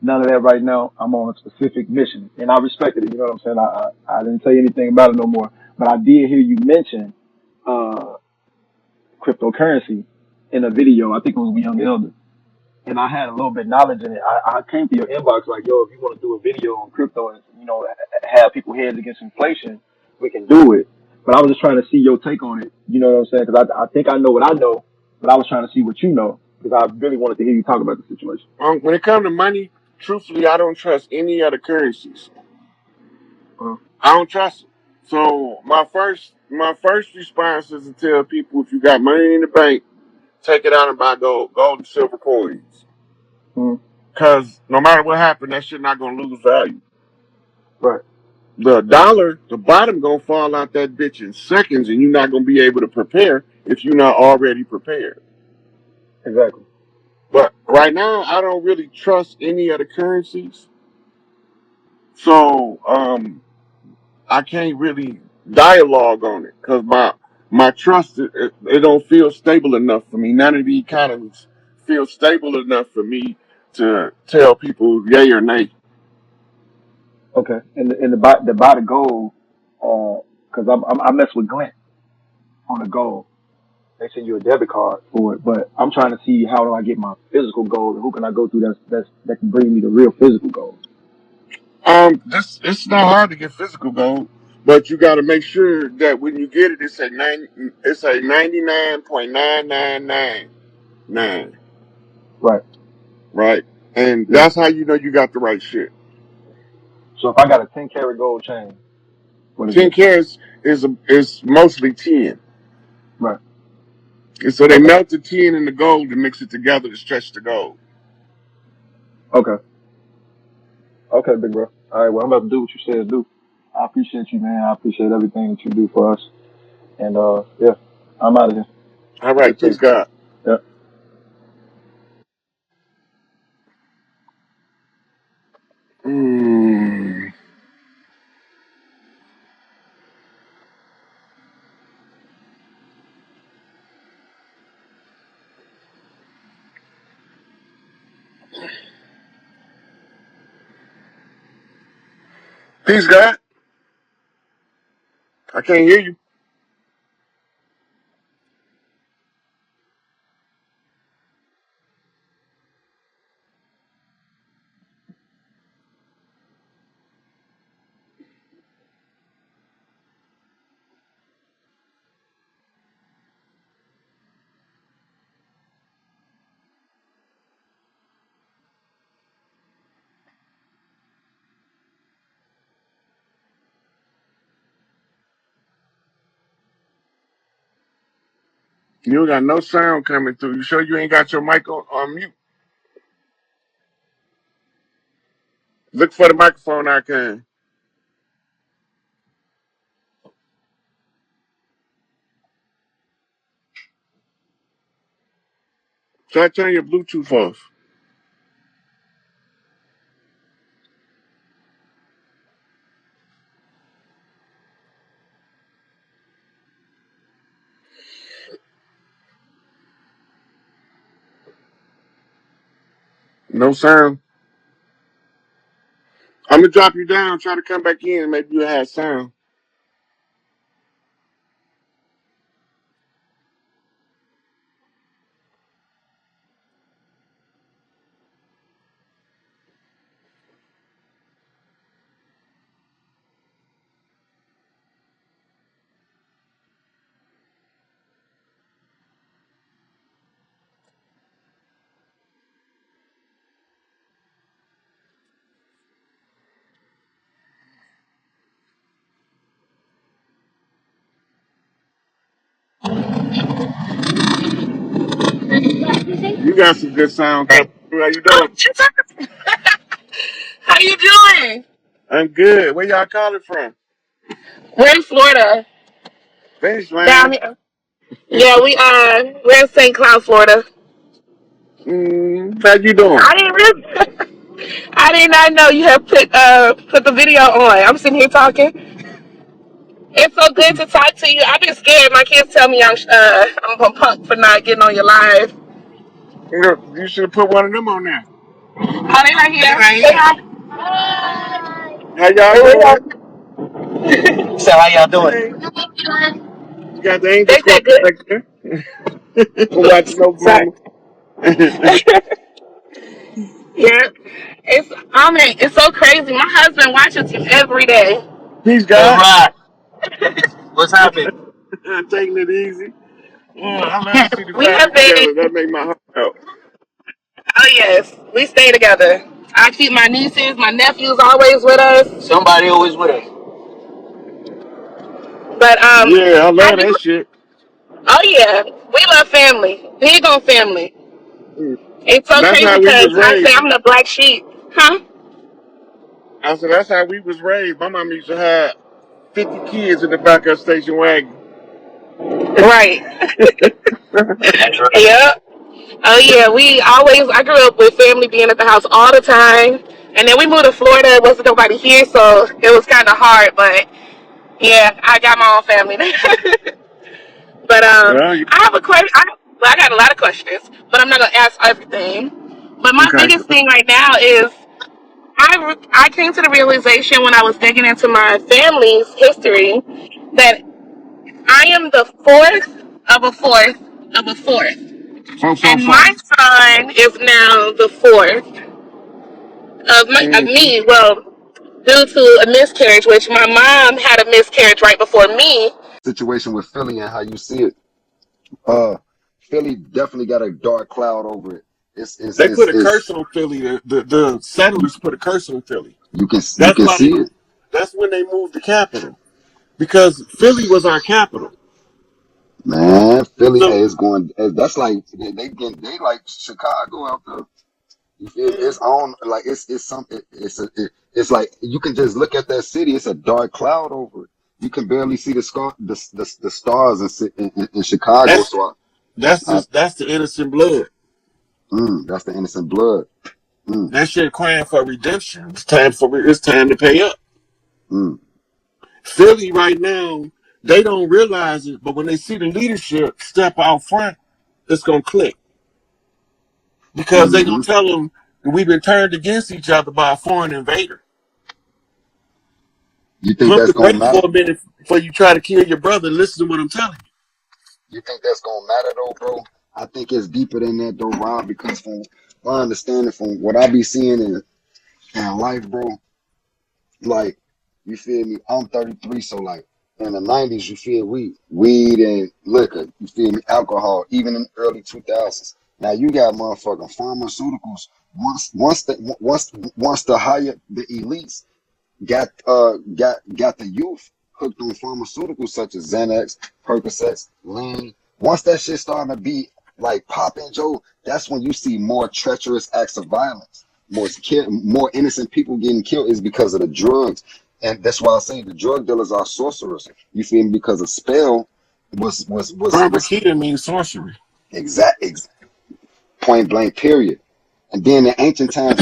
none of that right now. I'm on a specific mission, and I respected it. You know what I'm saying? I didn't say anything about it no more, but I did hear you mention uh cryptocurrency in a video. I think it was with Young Elder, and I had a little bit of knowledge in it. I came to your inbox like, yo, if you want to do a video on crypto and you know have people heads against inflation, we can do it. But I was just trying to see your take on it. You know what I'm saying? Because I think I know what I know, but I was trying to see what you know because I really wanted to hear you talk about the situation. When it comes to money, truthfully, I don't trust any other currencies. Uh, I don't trust them. So my first response is to tell people if you got money in the bank, take it out and buy gold and silver coins. mm, Cause no matter what happened, that shit not gonna lose value. right. The dollar, the bottom gonna fall out that bitch in seconds, and you're not gonna be able to prepare if you're not already prepared. Exactly. But right now, I don't really trust any of the currencies, so I can't really dialogue on it because my trust it don't feel stable enough for me. None of the economies feel stable enough for me to tell people yay or nay. Okay. And the buy the gold, because I mess with Glint on the gold. They send you a debit card for it, but I'm trying to see how do I get my physical gold and who can I go through that can bring me the real physical gold. This it's not hard to get physical gold, but you got to make sure that when you get it, it's a 99.9999, Right. right? And Yeah. that's how you know you got the right shit. So if I got a 10 karat gold chain, what is 10 it? carats is mostly 10. Right. And so they Okay. melt the tin and the gold and mix it together to stretch the gold. Okay. Okay, big bro. All right. Well, I'm about to do what you said do. I appreciate you, man. I appreciate everything that you do for us. And yeah, I'm out of here. All Stay right, peace, safe. God. Yeah. Mm. Peace, God. I can't hear you. You got no sound coming through. You sure you ain't got your mic on mute? Look for the microphone icon. Try to turn your Bluetooth off. No sound. I'm gonna drop you down. Try to come back in. Maybe you'll have sound. You got some good sound coming through. How you doing? How you doing? I'm good. Where y'all calling from? We're in Florida. Finish Down line. here. Yeah, we are. We're in St. Cloud, Florida. How you doing? I didn't really I did not know you have put the video on. I'm sitting here talking. It's so good to talk to you. I've been scared. My kids tell me I'm a punk for not getting on your live. You should have put one of them on there. Oh, they right here. Say hi. How y'all Here we doing? go. So how y'all doing? Hey, you got the angel They squad said good. back there. Watching over Sorry. mama. Yeah. It's so crazy. My husband watches you every day. Peace, All God. right. What's happening? Taking it easy. I love to see the We have family been. together. That make my heart out. Oh yes, we stay together. I keep my nieces, my nephews always with us. Somebody always with us. But Yeah, I I love do. that shit. Oh yeah, we love family. Big on family. It's so That's crazy how we because was I say raised. I'm the black sheep, huh? I said that's how we was raised. My mom used to have 50 kids in the back of a station wagon. Right. That's right. Yep. Oh yeah, we always. I grew up with family being at the house all the time, and then we moved to Florida. There wasn't nobody here, so it was kind of hard. But yeah, I got my own family. But Well, yeah. I have a question. I got a lot of questions, but I'm not gonna ask everything. But my Okay. biggest thing right now is I came to the realization when I was digging into my family's history that I am the fourth of a fourth of a fourth, Four, four, and four. my son is now the fourth of Mm-hmm. me. Well, due to a miscarriage, which my mom had a miscarriage right before me. Situation with Philly and how you see it. Uh, Philly definitely got a dark cloud over it. They put a curse It's on Philly. The settlers put a curse on Philly. you That's can why see it, that's when they moved the capital. Because Philly was our capital. man. Philly So is going. That's like they like Chicago out there. You feel me? It's on like it's something. It's like you can just look at that city. It's a dark cloud over it. You can barely see the stars in Chicago. that's So that's the innocent blood. that's the innocent blood. Mm, That shit crying for redemption. It's time to pay up. mm, Philly right now, they don't realize it, but when they see the leadership step out front, it's gonna click. Because they gonna mm-hmm. tell them we've been turned against each other by a foreign invader. You think Pump that's the gonna brakes matter? for a minute before you try to kill your brother. Listen to what I'm telling You think that's gonna matter though, bro? I think it's deeper than that though, Ron, because from my understanding, from what I be seeing in life, bro, like you feel me? I'm 33, so like in the 90s, you feel weed and liquor, you feel me? Alcohol, even in the early 2000s. Now you got motherfucking pharmaceuticals. Once the higher the elites got the youth hooked on pharmaceuticals such as Xanax, Percocets, lean. Once that shit starting to be like popping, Joe, that's when you see more treacherous acts of violence. More innocent people getting killed is because of the drugs. And that's why I say the drug dealers are sorcerers. You feel me? Because a spell you. Pharmakeia means sorcery. exact, point blank period. And then in ancient times,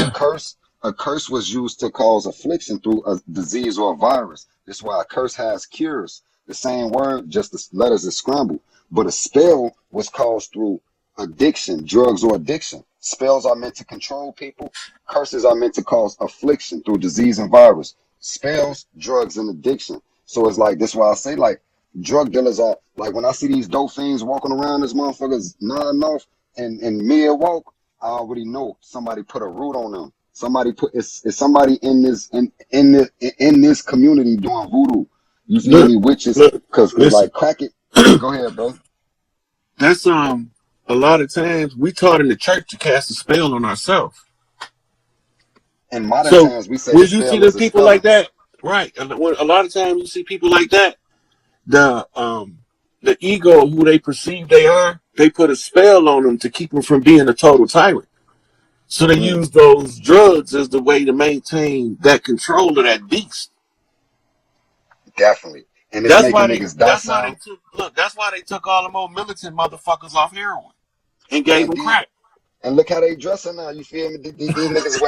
a curse was used to cause affliction through a disease or a virus. That's why a curse has cures. The same word, just the letters is scrambled. But a spell was caused through addiction, drugs or addiction. Spells are meant to control people. Curses are meant to cause affliction through disease and virus. Spells, drugs, and addiction. So it's like, that's why I say like drug dealers are like when I see these dope fiends walking around this motherfuckers nodding off and mid walk, I already know somebody put a root on them. Somebody put it's somebody in this community doing voodoo. You feel Look, me? Witches, look, cause listen. like crack it. Go ahead, bro. That's a lot of times we taught in the church to cast a spell on ourselves. In modern So times, we say the when you see spell the is a people like speller. that, right? And a lot of times you see people like that, the ego of who they perceive they are, they put a spell on them to keep them from being a total tyrant. So they Mm, use those drugs as the way to maintain that control of that beast. definitely. And it's That's making why they. niggas That's why they docile. took. Look. That's why they took all the more militant motherfuckers off heroin and gave And them then crack. And look how they dressing now. You feel me? These niggas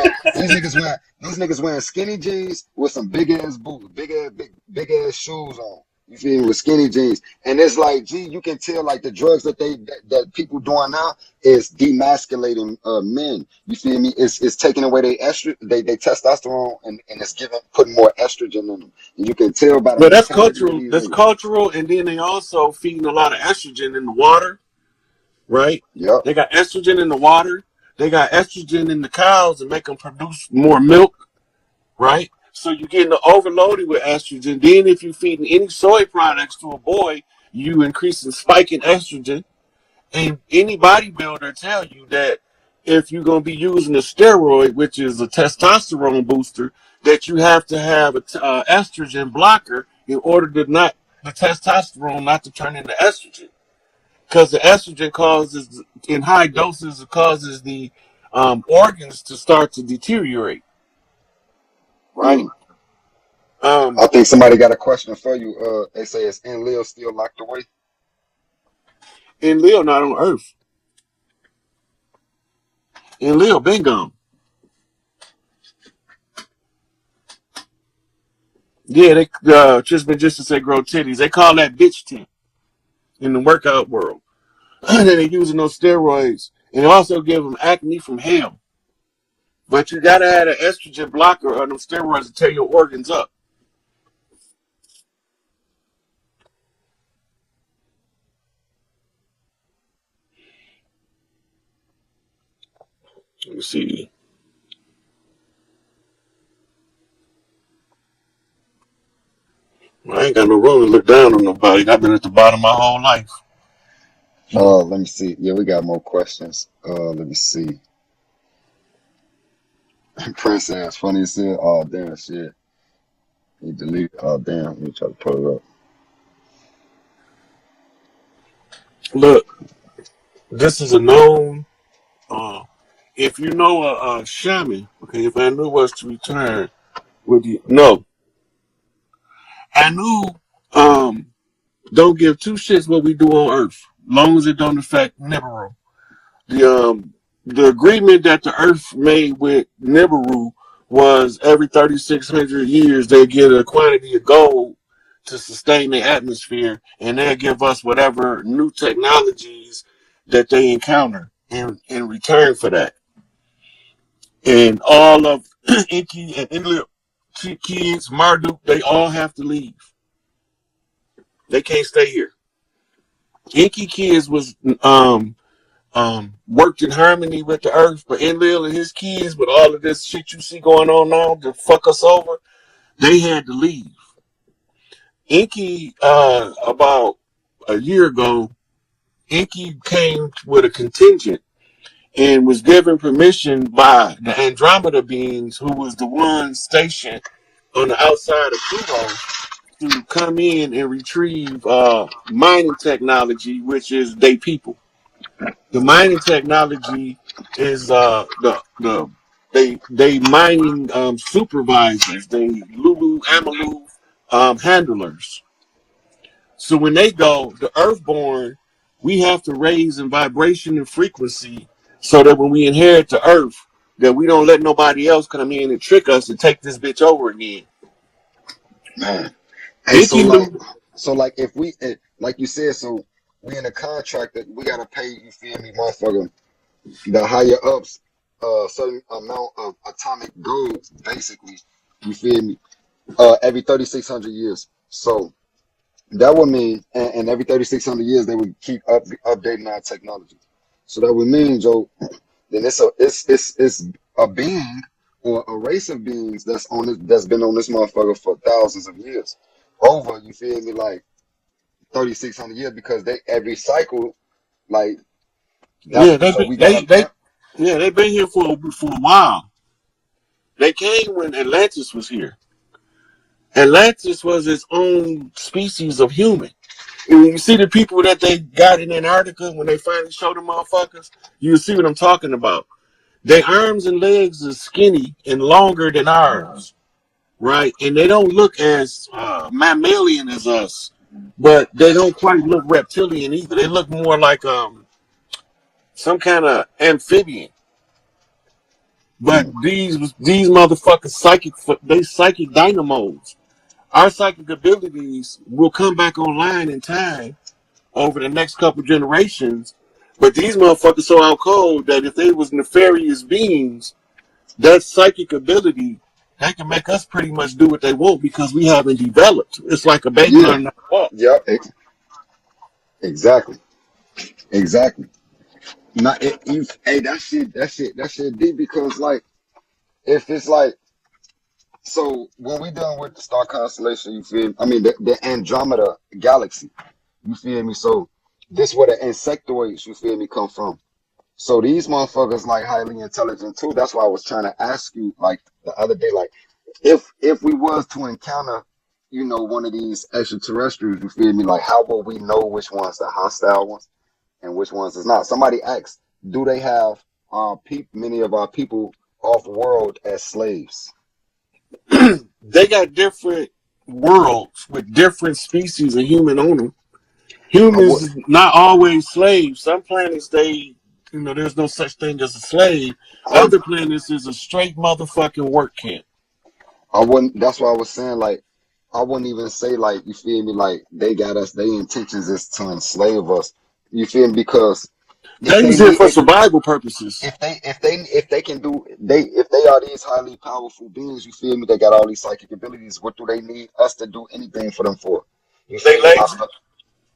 wearing skinny jeans with some big ass boots, big ass shoes on. You feel me? With skinny jeans, and it's like, gee, you can tell like the drugs that people doing now is demasculating men. You feel me? It's taking away their they testosterone, and it's putting more estrogen in them. And you can tell by the But that's mentality of cultural. these That's niggas. cultural, and then they also feeding a lot of estrogen in the water, right? Yep. They got estrogen in the water. They got estrogen in the cows and make them produce more milk, right? So you're getting overloaded with estrogen. Then if you're feeding any soy products to a boy, you increase the spike in estrogen. And any bodybuilder tell you that if you're going to be using a steroid, which is a testosterone booster, that you have to have a estrogen blocker in order to not the testosterone not to turn into estrogen, because the estrogen causes in high doses it causes the organs to start to deteriorate, right? Mm. Um, I think somebody got a question for you. They say, is Enlil still locked away? and Leo not on Earth, and Leo been gone. Yeah, they just to say grow titties. They call that bitch tent in the workout world. And then they're using those steroids and also give them acne from hell. But you gotta have an estrogen blocker or them steroids to tear your organs up. Let me see. I ain't got no room to look down on nobody. I've been at the bottom my whole life. Let me see. Yeah, we got more questions. Let me see. Prince ass funny as hell. Oh damn shit. He deleted. Oh damn. Let me try to pull it up. Look, this is a known. Uh, if you know a shaman, okay, if Anu was to return, would you? No, Anu don't give two shits what we do on Earth, long as it don't affect Nibiru. The agreement that the Earth made with Nibiru was every 3,600 years they get a quantity of gold to sustain the atmosphere, and they'll give us whatever new technologies that they encounter in return for that. And all of Inky and Inlip kids, Marduk, they all have to leave. They can't stay here. Inky kids was worked in harmony with the earth, but Enlil and his kids, with all of this shit you see going on now to fuck us over, they had to leave. Inky, about a year ago, Inky came with a contingent and was given permission by the Andromeda beings, who was the ones stationed on the outside of Pluto, to come in and retrieve mining technology, which is they people. The mining technology is they mining supervisors, they Lulu Amalu handlers. So when they go, the Earthborn, we have to raise in vibration and frequency so that when we inherit the Earth, that we don't let nobody else come in and trick us and take this bitch over again. Man. Hey, Inky knew. so like if we, like you said, so we in a contract that we gotta pay. You feel me, motherfucker? The higher ups, certain amount of atomic gold, basically. You feel me? Every 3,600 years. So that would mean, and every 3,600 years they would keep updating our technology. So that would mean, Joe, then it's a being or a race of beings that's been on this motherfucker for thousands of years. Over, you feel me, like 3,600 years, because they every cycle, like that. Yeah, So we gotta they've been here for a while. They came when Atlantis was here. Atlantis was its own species of human. And when you see the people that they got in Antarctica, when they finally showed the motherfuckers, you see what I'm talking about. Their arms and legs are skinny and longer than ours, right? And they don't look as mammalian as us, but they don't quite look reptilian either. They look more like some kind of amphibian. But these motherfuckers psychic dynamos. Our psychic abilities will come back online in time over the next couple generations. But these motherfuckers so out cold that if they was nefarious beings, that psychic ability, they can make us pretty much do what they want because we haven't developed. It's like a baby Yeah. learning how to walk. Yep. Exactly. Exactly. Not hey, that shit deep because like if it's like so when we done with the star constellation, you feel me? I mean the Andromeda galaxy, you feel me? So this where the insectoids, you feel me, come from. So these motherfuckers like highly intelligent too. That's why I was trying to ask you like the other day, like if we was to encounter, you know, one of these extraterrestrials, you feel me, like how will we know which one's the hostile ones and which ones is not? Somebody asked, do they have many of our people off world as slaves? They got different worlds with different species of human on them. Humans would is not always slaves. Some planets there's no such thing as a slave. I Other planets is a straight motherfucking work camp. I wouldn't. That's why I was saying like I wouldn't even say like you feel me like they got us. Their intentions is to enslave us. You feel me? Because if They they use it need for survival purposes. if they can do they if they are these highly powerful beings, you feel me? They got all these psychic abilities. What do they need us to do anything for them for? You They feel me? lazy.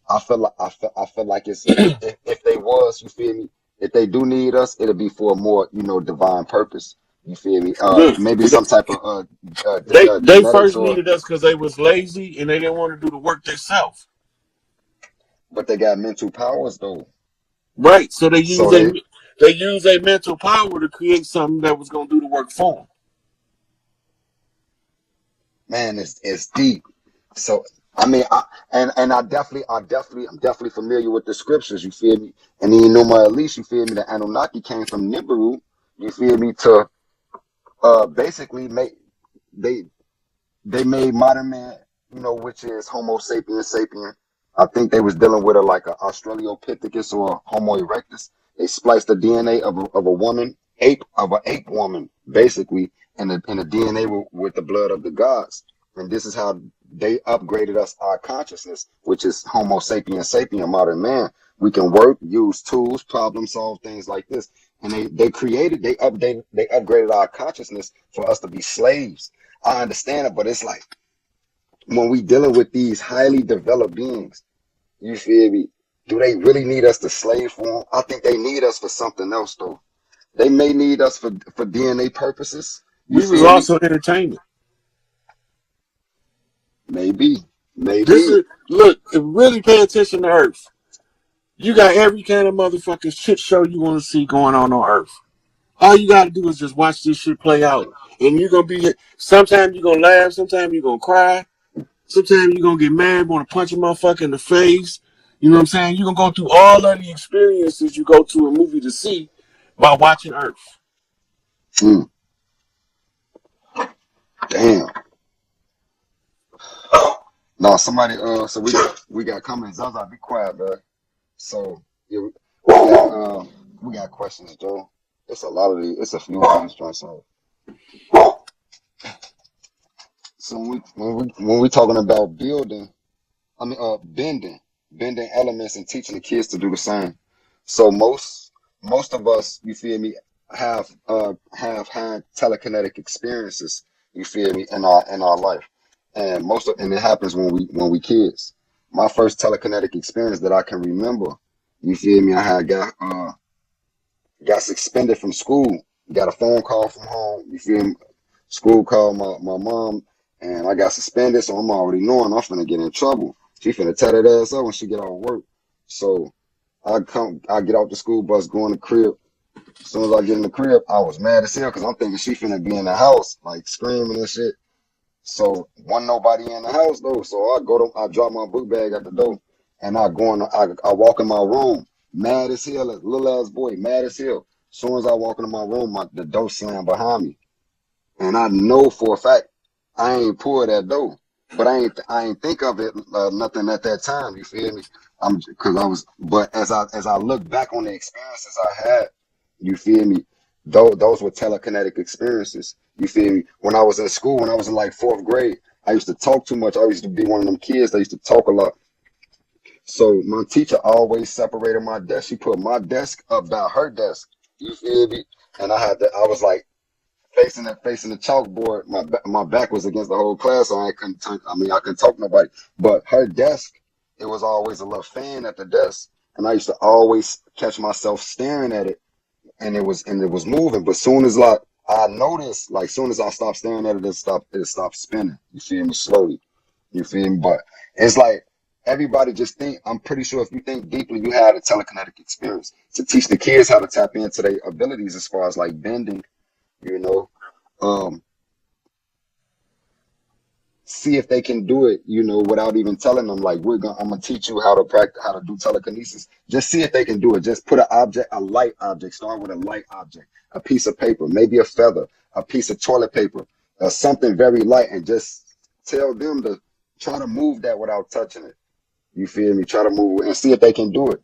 I feel like it's if they was, you feel me? If they do need us, it'll be for a more, you know, divine purpose. You feel me? Look, Maybe some type of they genetics first or, needed us because they was lazy and they didn't want to do the work themselves. but they got mental powers though. Right. So So they, they use a mental power to create something that was gonna do the work for them. man, it's deep. So I mean, and I'm definitely familiar with the scriptures. You feel me? And then you know my at least you feel me. The Anunnaki came from Nibiru. You feel me? To basically make they they made modern man, you know, which is Homo sapiens sapien. I think they was dealing with like a Australopithecus or a Homo erectus. They spliced the DNA of a woman, ape woman, basically, and the DNA with the blood of the gods. And this is how they upgraded us our consciousness, which is Homo sapiens sapien, modern man. We can work, use tools, problem solve things like this. And they upgraded our consciousness for us to be slaves. I understand it, but it's like when we dealing with these highly developed beings, you feel me? Do they really need us to slave for them? I think they need us for something else, though. They may need us for DNA purposes. You We was feel me? also entertainment. Maybe, This maybe. is look, if you really pay attention to Earth, you got every kind of motherfucking shit show you want to see going on Earth. All you gotta do is just watch this shit play out. And you're gonna be sometimes you're gonna laugh, sometimes you're gonna cry, sometimes you're gonna get mad, wanna punch a motherfucker in the face. You know what I'm saying? You're gonna go through all of the experiences you go to a movie to see by watching Earth. Mm, damn. No, somebody. So we got comments. Zaza, be quiet, bro. So yeah, we got questions, Joe. It's a lot of these. It's a few of these joints. So when we talking about building, I mean bending elements and teaching the kids to do the same. So most of us, you feel me, have had telekinetic experiences. You feel me in our life, and it happens when we kids. My first telekinetic experience that I can remember, you feel me, I had got suspended from school. Got a phone call from home. You feel me? School called my mom, and I got suspended. So I'm already knowing I'm finna get in trouble. She finna tell that ass up when she get off work. So I get off the school bus, go in the crib. As soon as I get in the crib, I was mad as hell because I'm thinking she finna be in the house, like screaming and shit. So wasn't nobody in the house though. So I drop my book bag at the door, and I walk in my room, mad as hell, a little ass boy, mad as hell. As soon as I walk into my room, the door slammed behind me, and I know for a fact I ain't pulled that door, but I ain't think of it nothing at that time. You feel me? because I was, but as I look back on the experiences I had, you feel me? Those were telekinetic experiences. You feel me? When I was in school, when I was in like fourth grade, I used to talk too much. I used to be one of them kids that used to talk a lot. So my teacher always separated my desk. She put my desk up by her desk. You feel me? And I was like facing the chalkboard. My back was against the whole class, so I couldn't talk to nobody. But her desk, it was always a little fan at the desk, and I used to always catch myself staring at it, and it was moving. But soon as like I noticed, like soon as I stopped staring at it, it stopped spinning. You feel me? Slowly. You feel me? But it's like everybody just think. I'm pretty sure if you think deeply, you had a telekinetic experience to teach the kids how to tap into their abilities as far as like bending. You know, um, see if they can do it, without even telling them, like, I'm gonna teach you how to practice, how to do telekinesis. Just see if they can do it. Just put a light object, start with a light object, a piece of paper, maybe a feather, a piece of toilet paper, something very light, and just tell them to try to move that without touching it. You feel me? Try to move and see if they can do it.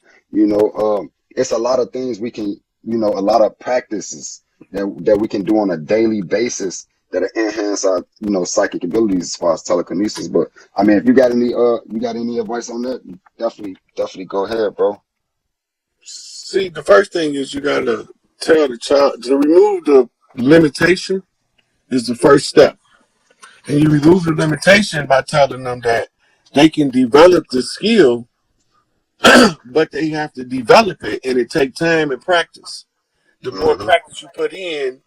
It's a lot of things we can, a lot of practices that we can do on a daily basis that enhance our, psychic abilities as far as telekinesis. But I mean, if you got any advice on that, definitely go ahead, bro. See, the first thing is you gotta tell the child to remove the limitation is the first step. And you remove the limitation by telling them that they can develop the skill, but they have to develop it and it takes time and practice. The more Hmm. practice you put in,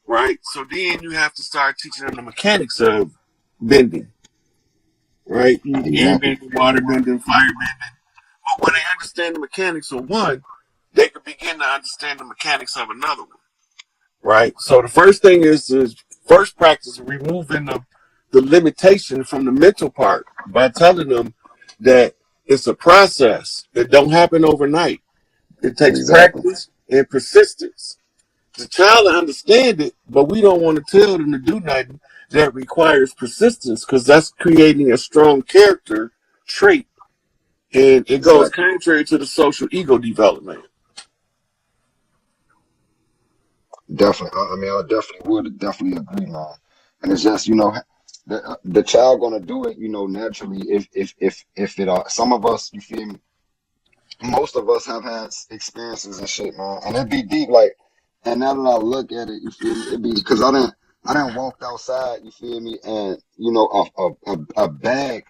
right? So then you have to start teaching them the mechanics of bending, right? Air Exactly. bending, water bending, fire bending. But when they understand the mechanics of one, they can begin to understand the mechanics of another one, right? So the first thing is to first practice removing the limitation from the mental part by telling them that it's a process that don't happen overnight. It takes Exactly. practice and persistence. The child will understand it, but we don't want to tell them to do nothing that requires persistence because that's creating a strong character trait, and it goes Exactly. contrary to the social ego development. Definitely. I mean, I definitely would definitely agree, man. And it's just, the child gonna do it, naturally. If it are some of us, you feel me? Most of us have had experiences and shit, man. And it'd be deep, like. And now that I look at it, you feel me? It'd be because I didn't walked outside, you feel me? And a bag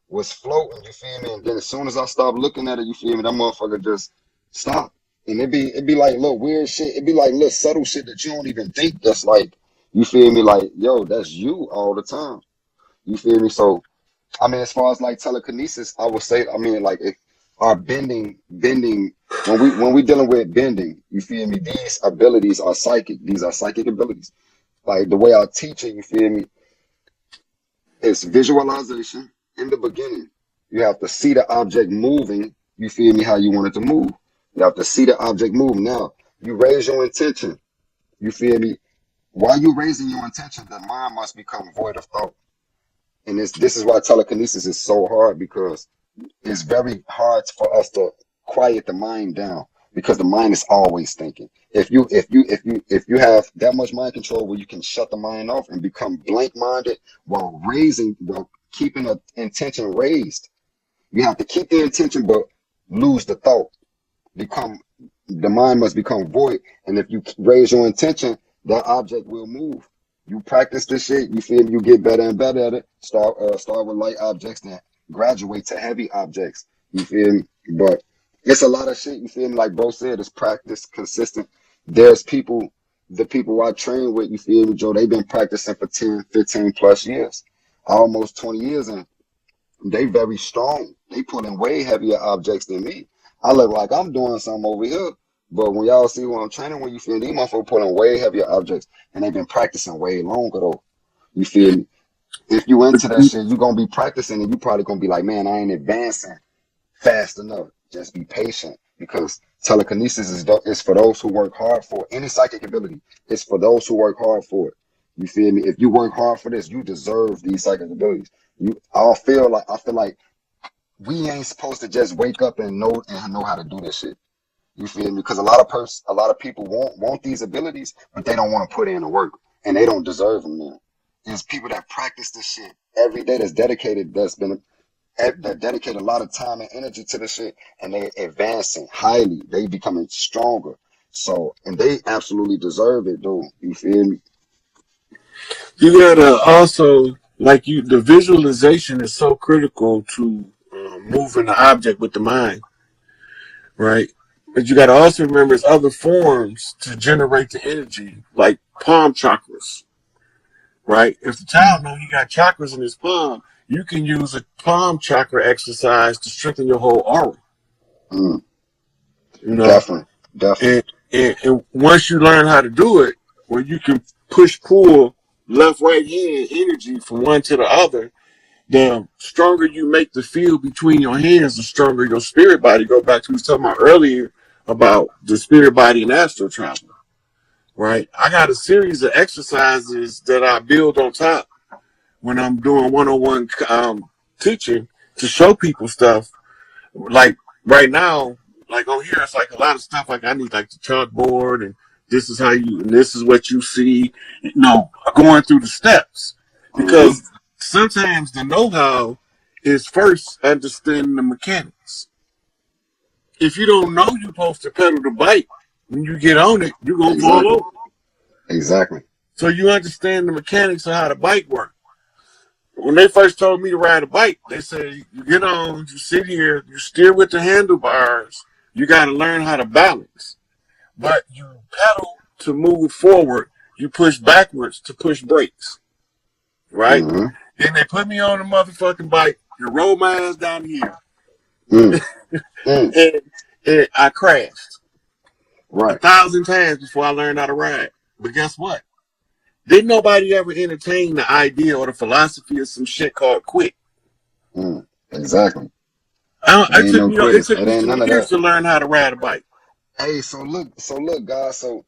was floating, you feel me? And then as soon as I stopped looking at it, you feel me? That motherfucker just stopped. And it'd be like little weird shit. It'd be like little subtle shit that you don't even think that's like, you feel me? Like, yo, that's you all the time. You feel me? So I mean, as far as like telekinesis, I would say, I mean, like if our bending, when we dealing with bending, you feel me? These abilities are psychic. These are psychic abilities. Like the way I teach it, you feel me? It's visualization in the beginning. You have to see the object moving. You feel me? How you want it to move. You have to see the object move. Now you raise your intention. You feel me? While you raising your intention, the mind must become void of thought. And this is why telekinesis is so hard because it's very hard for us to quiet the mind down because the mind is always thinking. If you have that much mind control where you can shut the mind off and become blank minded while keeping the intention raised, you have to keep the intention but lose the thought. Become the mind must become void, and if you raise your intention, that object will move. You practice this shit, you feel me? You get better and better at it. Start with light objects, then graduate to heavy objects. You feel me? But it's a lot of shit. You feel me? Like bro said, it's practice, consistent. There's the people I train with. You feel me, Joe? They've been practicing for 10, 15 plus years, almost 20 years, and they very strong. They pulling way heavier objects than me. I look like I'm doing something over here. But when y'all see what I'm training, when you feel these motherfuckers pulling way heavier objects and they've been practicing way longer though. You feel me? If you into that shit, you gonna be practicing and you probably gonna be like, man, I ain't advancing fast enough. Just be patient because telekinesis is for those who work hard for it. Any psychic ability. It's for those who work hard for it. You feel me? If you work hard for this, you deserve these psychic abilities. I feel like we ain't supposed to just wake up and know how to do this shit. You feel me? Because a lot of people want these abilities, but they don't want to put in the work, and they don't deserve them. Now, there's people that practice this shit every day, that's dedicated, that dedicate a lot of time and energy to this shit, and they advancing highly. They becoming stronger. So, and they absolutely deserve it, though. You feel me? You gotta also the visualization is so critical to moving the object with the mind, right? But you gotta also remember there's other forms to generate the energy, like palm chakras, right? If the child know he got chakras in his palm, you can use a palm chakra exercise to strengthen your whole aura. Mm, You know, definitely, definitely. and once you learn how to do it, where you can push pull left right hand energy from one to the other, the stronger you make the field between your hands, the stronger your spirit body. Go back to what we was talking about earlier about the spirit body and astral travel, right? I got a series of exercises that I build on top when I'm doing one-on-one teaching to show people stuff. Like right now, like on here, it's like a lot of stuff. Like I need like the chalkboard, and this is how you, and this is what you see. You know, going through the steps, Mm-hmm. because sometimes the know-how is first understanding the mechanics. If you don't know you're supposed to pedal the bike, when you get on it, you're gonna fall Exactly, over. exactly. So you understand the mechanics of how the bike works. When they first told me to ride a bike, they said, you get on, you sit here, you steer with the handlebars, you got to learn how to balance. But you pedal to move forward, you push backwards to push brakes, right? Mm-hmm. Then they put me on the motherfucking bike and roll my ass down here. Mm, mm, And I crashed a right. 1,000 times before I learned how to ride. But guess what? Didn't nobody ever entertain the idea or the philosophy of some shit called quit. Mm, exactly. I, It ain't no it quitters. took It me ain't some none of years that. to learn how to ride a bike. Hey, so look, guys. So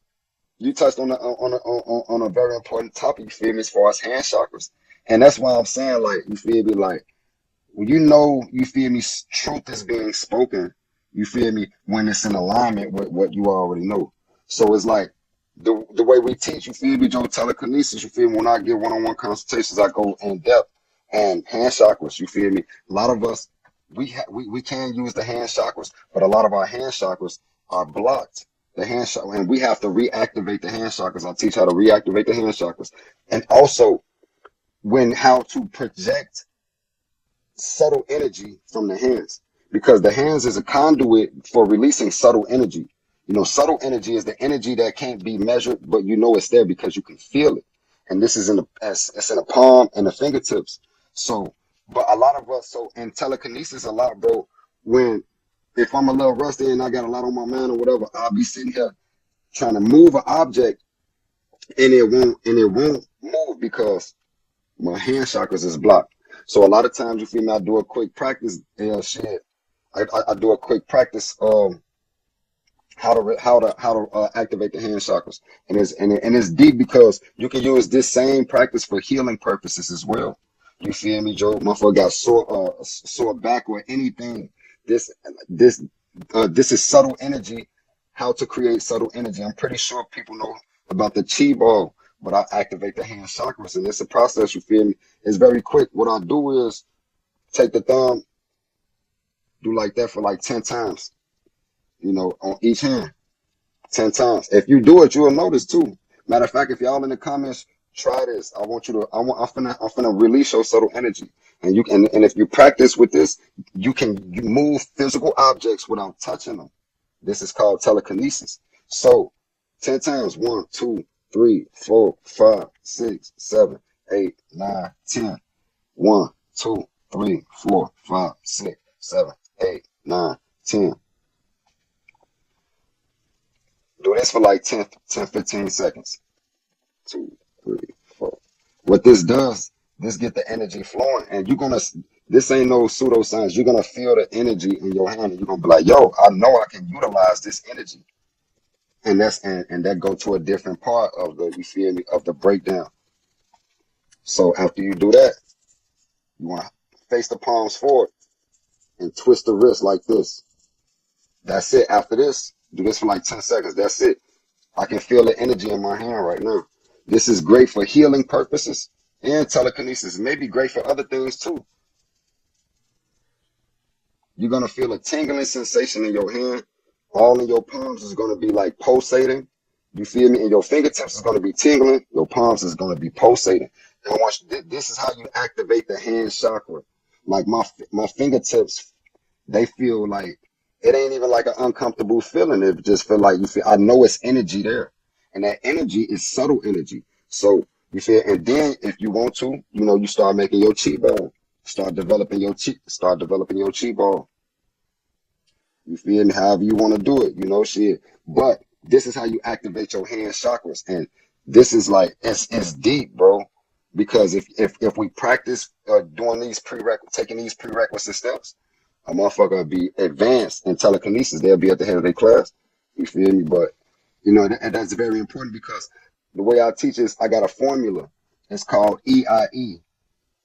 you touched on a very important topic. You feel me? As far as hand chakras, and that's why I'm saying, like, you feel me? Like, when you feel me, truth is being spoken, you feel me, when it's in alignment with what you already know. So it's like the way we teach, you feel me, Joe, telekinesis, you feel me, when I get one-on-one consultations, I go in depth, and hand chakras, you feel me, a lot of us, we can use the hand chakras, but a lot of our hand chakras are blocked. The hand chakra, and we have to reactivate the hand chakras. I teach how to reactivate the hand chakras, and also how to project subtle energy from the hands, because the hands is a conduit for releasing subtle energy. You know, subtle energy is the energy that can't be measured, but you know it's there because you can feel it. And this is it's in the palm and the fingertips. So, but a lot of us, so in telekinesis, a lot, bro, when if I'm a little rusty and I got a lot on my mind or whatever, I'll be sitting here trying to move an object, and it won't move because my hand chakras is blocked. So a lot of times, you feel me, I do a quick practice. Shit. I do a quick practice. How to activate the hand chakras, and it's deep because you can use this same practice for healing purposes as well. You feel me, Joe? Motherfucker got sore back or anything. This this this is subtle energy. How to create subtle energy. I'm pretty sure people know about the chi ball, but I activate the hand chakras, and it's a process. You feel me? It's very quick. What I do is take the thumb, do like that for like 10 times. You know, on each hand. 10 times. If you do it, you'll notice too. Matter of fact, if y'all in the comments, try this. I want you to, I'm finna release your subtle energy. And and if you practice with this, you move physical objects without touching them. This is called telekinesis. So 10 times, 1, 2, 3, 4, 5, 6, 7, 8, 9, 10. 1, 2, 3, 4, 5, 6, 7, 8, 9, 10. Do this for like 15 seconds. 2, 3, 4. What this does, this get the energy flowing, and this ain't no pseudoscience. You're gonna feel the energy in your hand, and you're gonna be like, yo, I know I can utilize this energy. And that go to a different part of you feel me, of the breakdown. So after you do that, you wanna face the palms forward and twist the wrist like this. That's it. After this, do this for like 10 seconds. That's it. I can feel the energy in my hand right now. This is great for healing purposes and telekinesis. It may be great for other things too. You're going to feel a tingling sensation in your hand. All in your palms is going to be like pulsating. You feel me? And your fingertips is going to be tingling. Your palms is going to be pulsating. And this is how you activate the hand chakra. Like my fingertips, they feel like, it ain't even like an uncomfortable feeling. It just feel like you feel, I know it's energy there. And that energy is subtle energy. So you feel, and then if you want to, you start making your chi ball. Start developing your chi ball. You feel me? However you want to do it, shit. But this is how you activate your hand chakras. And this is like, it's deep, bro. Because if we practice doing taking these prerequisite steps, a motherfucker will be advanced in telekinesis. They'll be at the head of their class. You feel me? But, and that's very important because the way I teach is I got a formula. It's called EIE.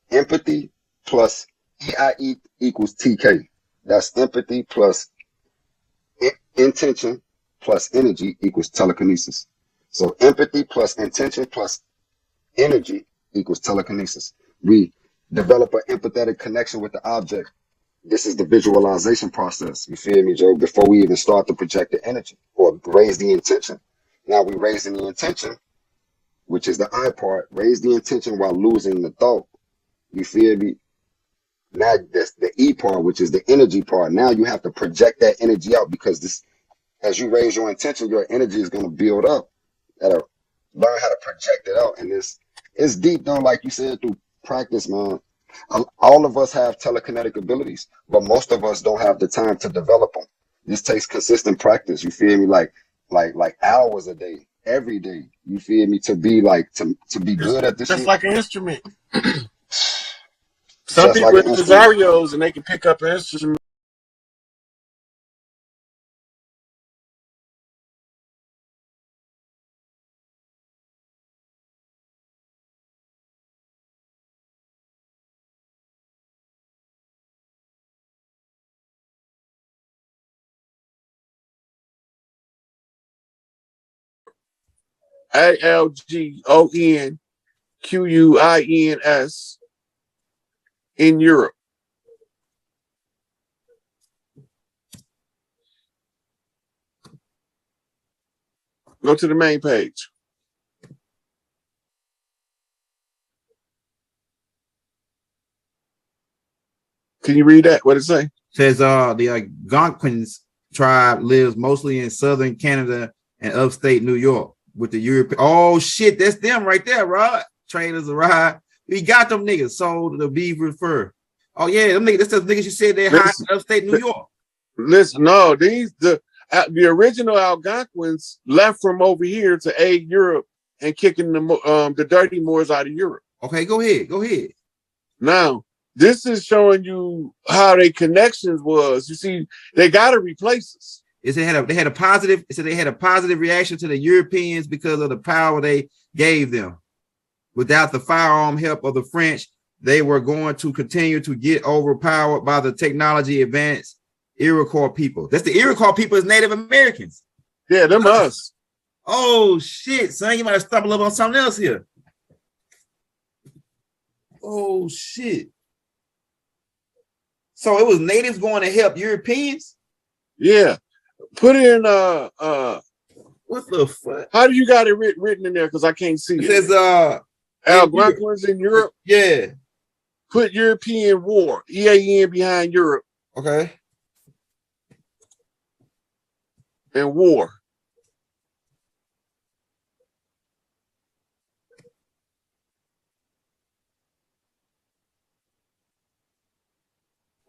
Empathy plus EIE equals TK. That's empathy plus intention plus energy equals telekinesis. So empathy plus intention plus energy equals telekinesis. We develop an empathetic connection with the object. This is the visualization process. You feel me, Joe? Before we even start to project the energy or raise the intention. Now we raising the intention, which is the I part. Raise the intention while losing the thought. You feel me? Now that's the E part, which is the energy part. Now you have to project that energy out because as you raise your intention, your energy is going to build up. Gotta learn how to project it out. And it's deep though, like you said, through practice, man. All of us have telekinetic abilities, but most of us don't have the time to develop them. This takes consistent practice. You feel me? Like hours a day, every day. You feel me? To be like to be good at this Just shit. like an instrument. Some Just people like are an instrument. Cesarios and they can pick up an instrument. ALGONQUINS in Europe. Go to the main page. Can you read that? What it say? Says the Algonquians tribe lives mostly in southern Canada and upstate New York with the European. Oh shit, that's them right there, Rod. Traders arrived. We got them niggas sold the beaver fur. Oh yeah, them niggas. That's the niggas you said they hide in upstate New York. Listen, no, the original Algonquins left from over here to aid Europe and kicking the dirty Moors out of Europe. Okay, go ahead. Now, this is showing you how their connections was. You see, they got to replace us. They had a positive. It said they had a positive reaction to the Europeans because of the power they gave them. Without the firearm help of the French, they were going to continue to get overpowered by the technology advanced Iroquois people. That's the Iroquois people is Native Americans. Yeah, them us. Oh shit, son, you might have stumbled up on something else here. Oh shit. So it was natives going to help Europeans? Yeah. Put in what the fuck? How do you got it written in there? Because I can't see it. It says Algonquins in Europe. Yeah. Put European war. EAN behind Europe. Okay. And war.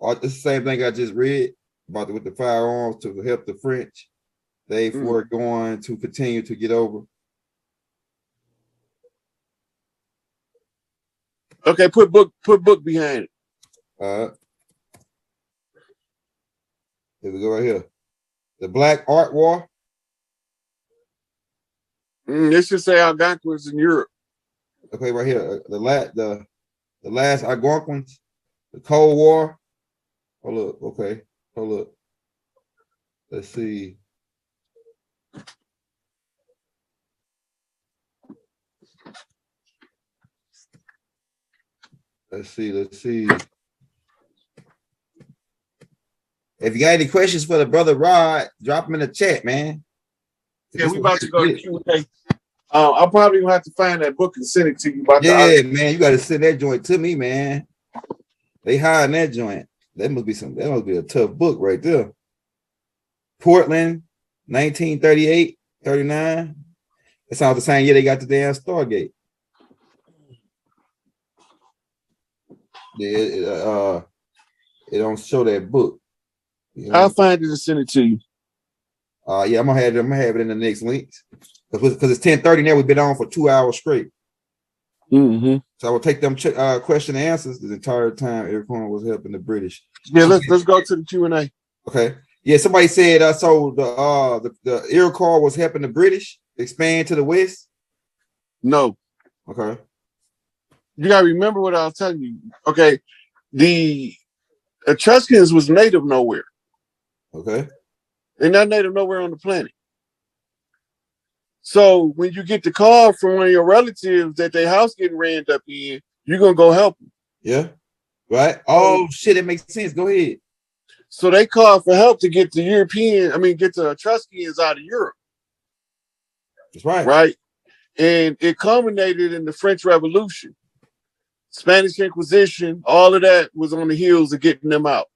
It's the same thing I just read about with the firearms to help the French. They were going to continue to get over. Okay, put book behind it. Here we go right here. The Black Art War. This should say Algonquins in Europe. Okay, right here. The last Algonquins. The Cold War. Hold up. Okay. Hold up. Let's see. Let's see. If you got any questions for the brother Rod, drop them in the chat, man. Yeah, we about to go to Q&A. I'll probably have to find that book and send it to you. Yeah, man, you got to send that joint to me, man. They hiding that joint. That must be a tough book right there. Portland, 1938, 39. That sounds the same year they got the damn Stargate. Yeah, it don't show that book. You know? I'll find it and send it to you. Yeah, I'm gonna have it in the next links because it's 10:30 now. We've been on for 2 hours straight. Mm-hmm. So I will take them question and answers the entire time. Everyone was helping the British. Yeah, let's go to the Q&A. Okay. Yeah, somebody said so the Iroquois was helping the British expand to the west. No. Okay. You gotta remember what I was telling you. Okay, the Etruscans was native nowhere. Okay. They're not native nowhere on the planet. So when you get the call from one of your relatives that their house getting rammed up in, you're gonna go help them. Yeah. Right. Oh shit, it makes sense. Go ahead. So they called for help to get the get the Etruscans out of Europe. That's right. Right. And it culminated in the French Revolution. Spanish Inquisition, all of that was on the heels of getting them out.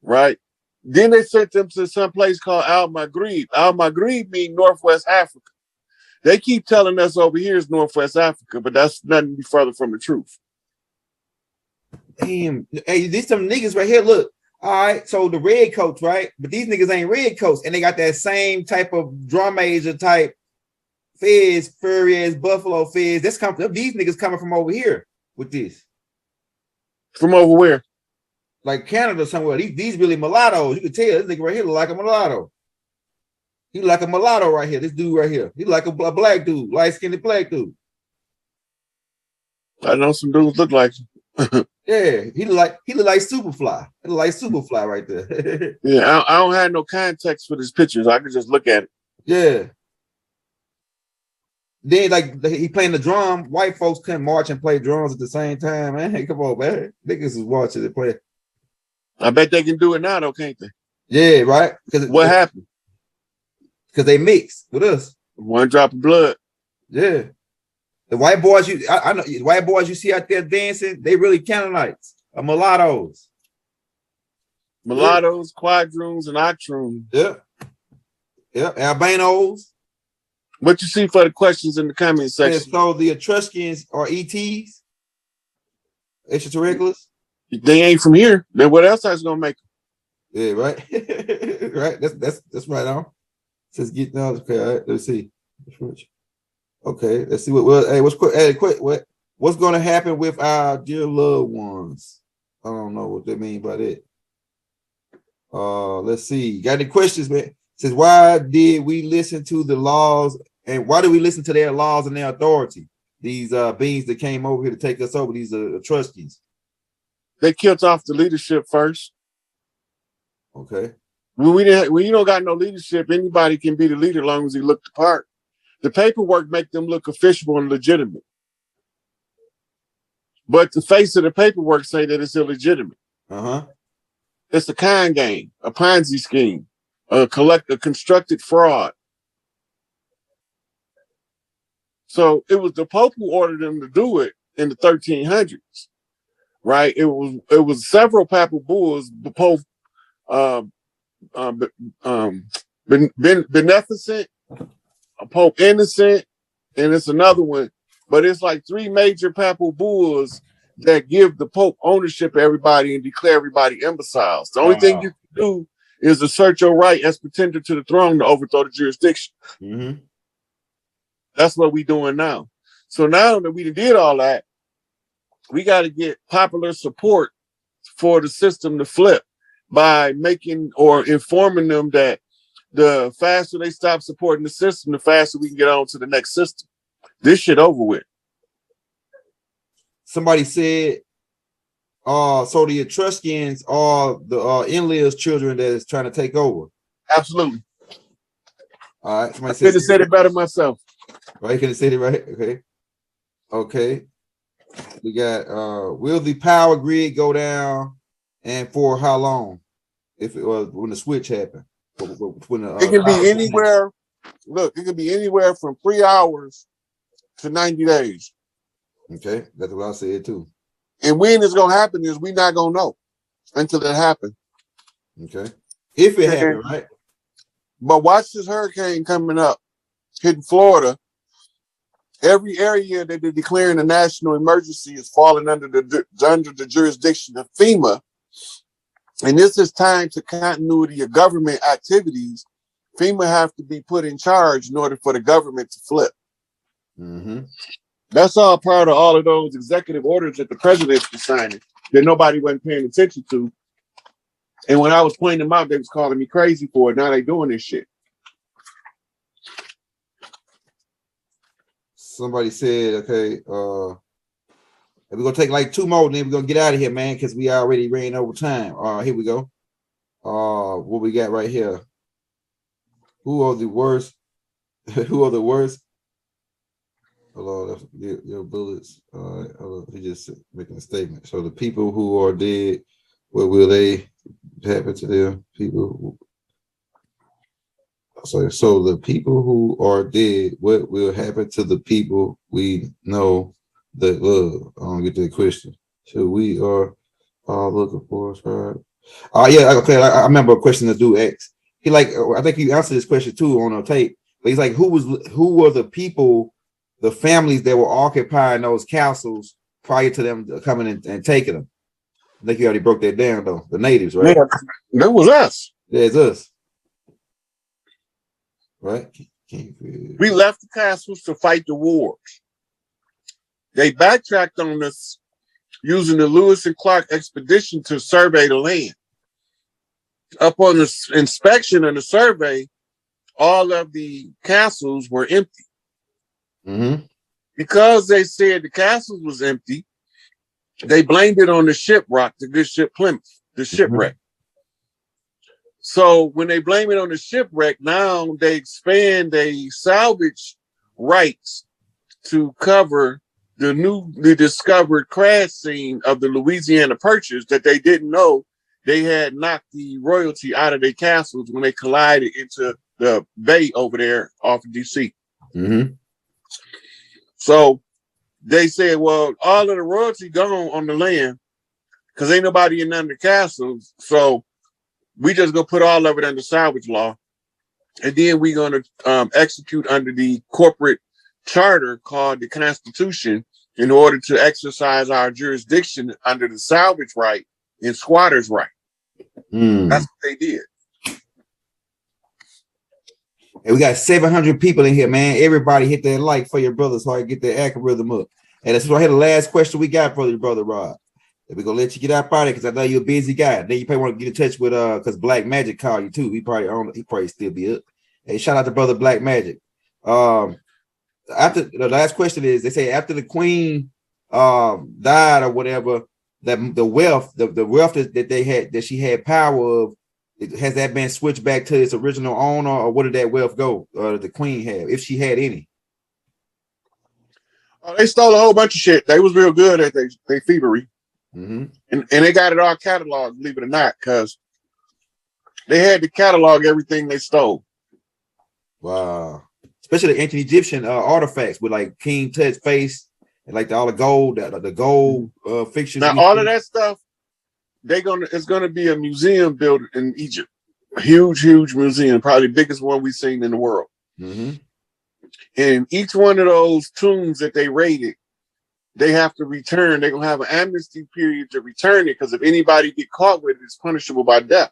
Right. Then they sent them to some place called Al Maghrib. Al Maghrib means Northwest Africa. They keep telling us over here is Northwest Africa, but that's nothing further from the truth. Damn. Hey, these some niggas right here. Look. All right. So the red coats, right? But these niggas ain't red coats, and they got that same type of drum major type fez, furry as buffalo fez. These niggas coming from over here with this. From over where? Like Canada somewhere. These really mulattoes. You can tell this nigga right here look like a mulatto. He like a mulatto right here. This dude right here. He like a black dude, light-skinned black dude. I know some dudes look like him. Yeah, he look like Superfly. He look like Superfly right there. Yeah, I don't have no context for these pictures. I can just look at it. Yeah. Then like he playing the drum. White folks couldn't march and play drums at the same time, man. Hey, come on, man. Niggas is watching it play. I bet they can do it now, though, can't they? Yeah, right. Because what happened? Because they mixed with us. One drop of blood. Yeah. The white boys I know the white boys you see out there dancing, they really Canaanites, mulattoes. Mulattoes, quadroons, and octroons. Yeah. Yeah. Albanos. What you see for the questions in the comment section? And so the Etruscans are ETs, extraterrestrials. They ain't from here. Then what else I was gonna make them? Yeah, right. Right. That's right on. Says get down. Okay, all right. Let's see. Okay, let's see what's going to happen with our dear loved ones. I don't know what they mean by that. Let's see. Got any questions, man? It says why did we listen to the laws and why do we listen to their laws and their authority? These beings that came over here to take us over, these Etruscans. They killed off the leadership first. Okay. When you don't got no leadership, anybody can be the leader as long as he looked the part. The paperwork make them look official and legitimate. But the face of the paperwork say that it's illegitimate. Uh-huh. It's a con game, a Ponzi scheme, a constructed fraud. So it was the Pope who ordered them to do it in the 1300s, right? It was several papal bulls, Pope Beneficent, Pope Innocent, and it's another one. But it's like three major papal bulls that give the Pope ownership of everybody and declare everybody imbeciles. The only thing you can do is assert your right as pretender to the throne to overthrow the jurisdiction. Mm-hmm. That's what we're doing now. So now that we did all that, we got to get popular support for the system to flip by making or informing them that the faster they stop supporting the system, the faster we can get on to the next system. This shit over with. Somebody said, So the Etruscans are the Enlil's children that is trying to take over. Absolutely. All right. Somebody I could have said said it better myself. right. Can I say it right? Okay. Okay. We got will the power grid go down and for how long? If it was when the switch happened. When the, It can be anywhere. Look, it can be anywhere from 3 hours to 90 days. Okay, that's what I said too. And when it's gonna happen is we not gonna know until it happens. Okay. If it happened, right? But watch this hurricane coming up, hitting Florida. Every area that they're declaring a national emergency is falling under the jurisdiction of FEMA. And this is time to continuity of government activities. FEMA have to be put in charge in order for the government to flip. Mm-hmm. That's all part of all of those executive orders that the president was signing that nobody wasn't paying attention to. And when I was pointing them out, they was calling me crazy for it. Now they doing this shit. Somebody said, okay, we're gonna take like 2 more, and then we're gonna get out of here, man, because we already ran over time. Here we go. What we got right here? Who are the worst? Who are the worst? Hello, your bullets. He just making a statement. So the people who are dead, what will they happen to them? People. So the people who are dead, what will happen to the people we know that love? I don't get that question. So we are all looking for us, right? Yeah, okay. I remember a question the dude asked. He I think he answered this question too on a tape. But he's like, who were the people, the families that were occupying those castles prior to them coming and taking them? I think you already broke that down though. The natives, right? Yeah, that was us. Yeah, it's us. Right? We left the castles to fight the wars. They backtracked on us using the Lewis and Clark expedition to survey the land. Upon the inspection and the survey, all of the castles were empty. Mm-hmm. Because they said the castles was empty, they blamed it on the shipwreck, the good ship Plymouth, the shipwreck. Mm-hmm. So when they blame it on the shipwreck, now they expand they salvage rights to cover the newly discovered crash scene of the Louisiana Purchase that they didn't know they had knocked the royalty out of their castles when they collided into the bay over there off of DC. Mm-hmm. So they said, well, all of the royalty gone on the land because ain't nobody in none of the castles. So we just gonna put all of it under salvage law, and then we're gonna execute under the corporate charter called the Constitution in order to exercise our jurisdiction under the salvage right and squatters' right. That's what they did. And we got 700 people in here, man. Everybody hit that like for your brother so I can get that algorithm up. And that's right here, the last question we got for your brother Rod. We're gonna let you get out of it because I know you're a busy guy. Then you probably want to get in touch with because Black Magic called you too. He probably still be up. Hey, shout out to brother Black Magic. After the last question is, they say after the queen died or whatever, that the wealth that they had, that she had power of, has that been switched back to its original owner, or what did that wealth go? The queen have, if she had any? They stole a whole bunch of shit. They was real good at they thievery. Mm-hmm. And they got it all cataloged, believe it or not, because they had to catalog everything they stole. Wow. Especially the ancient Egyptian artifacts with like King Tut's face and like all the gold, the gold fixtures. Now, all of that stuff, it's gonna be a museum built in Egypt. A huge, huge museum, probably the biggest one we've seen in the world. Mm-hmm. And each one of those tombs that they raided, they have to return. They're gonna have an amnesty period to return it, because if anybody get caught with it, it's punishable by death.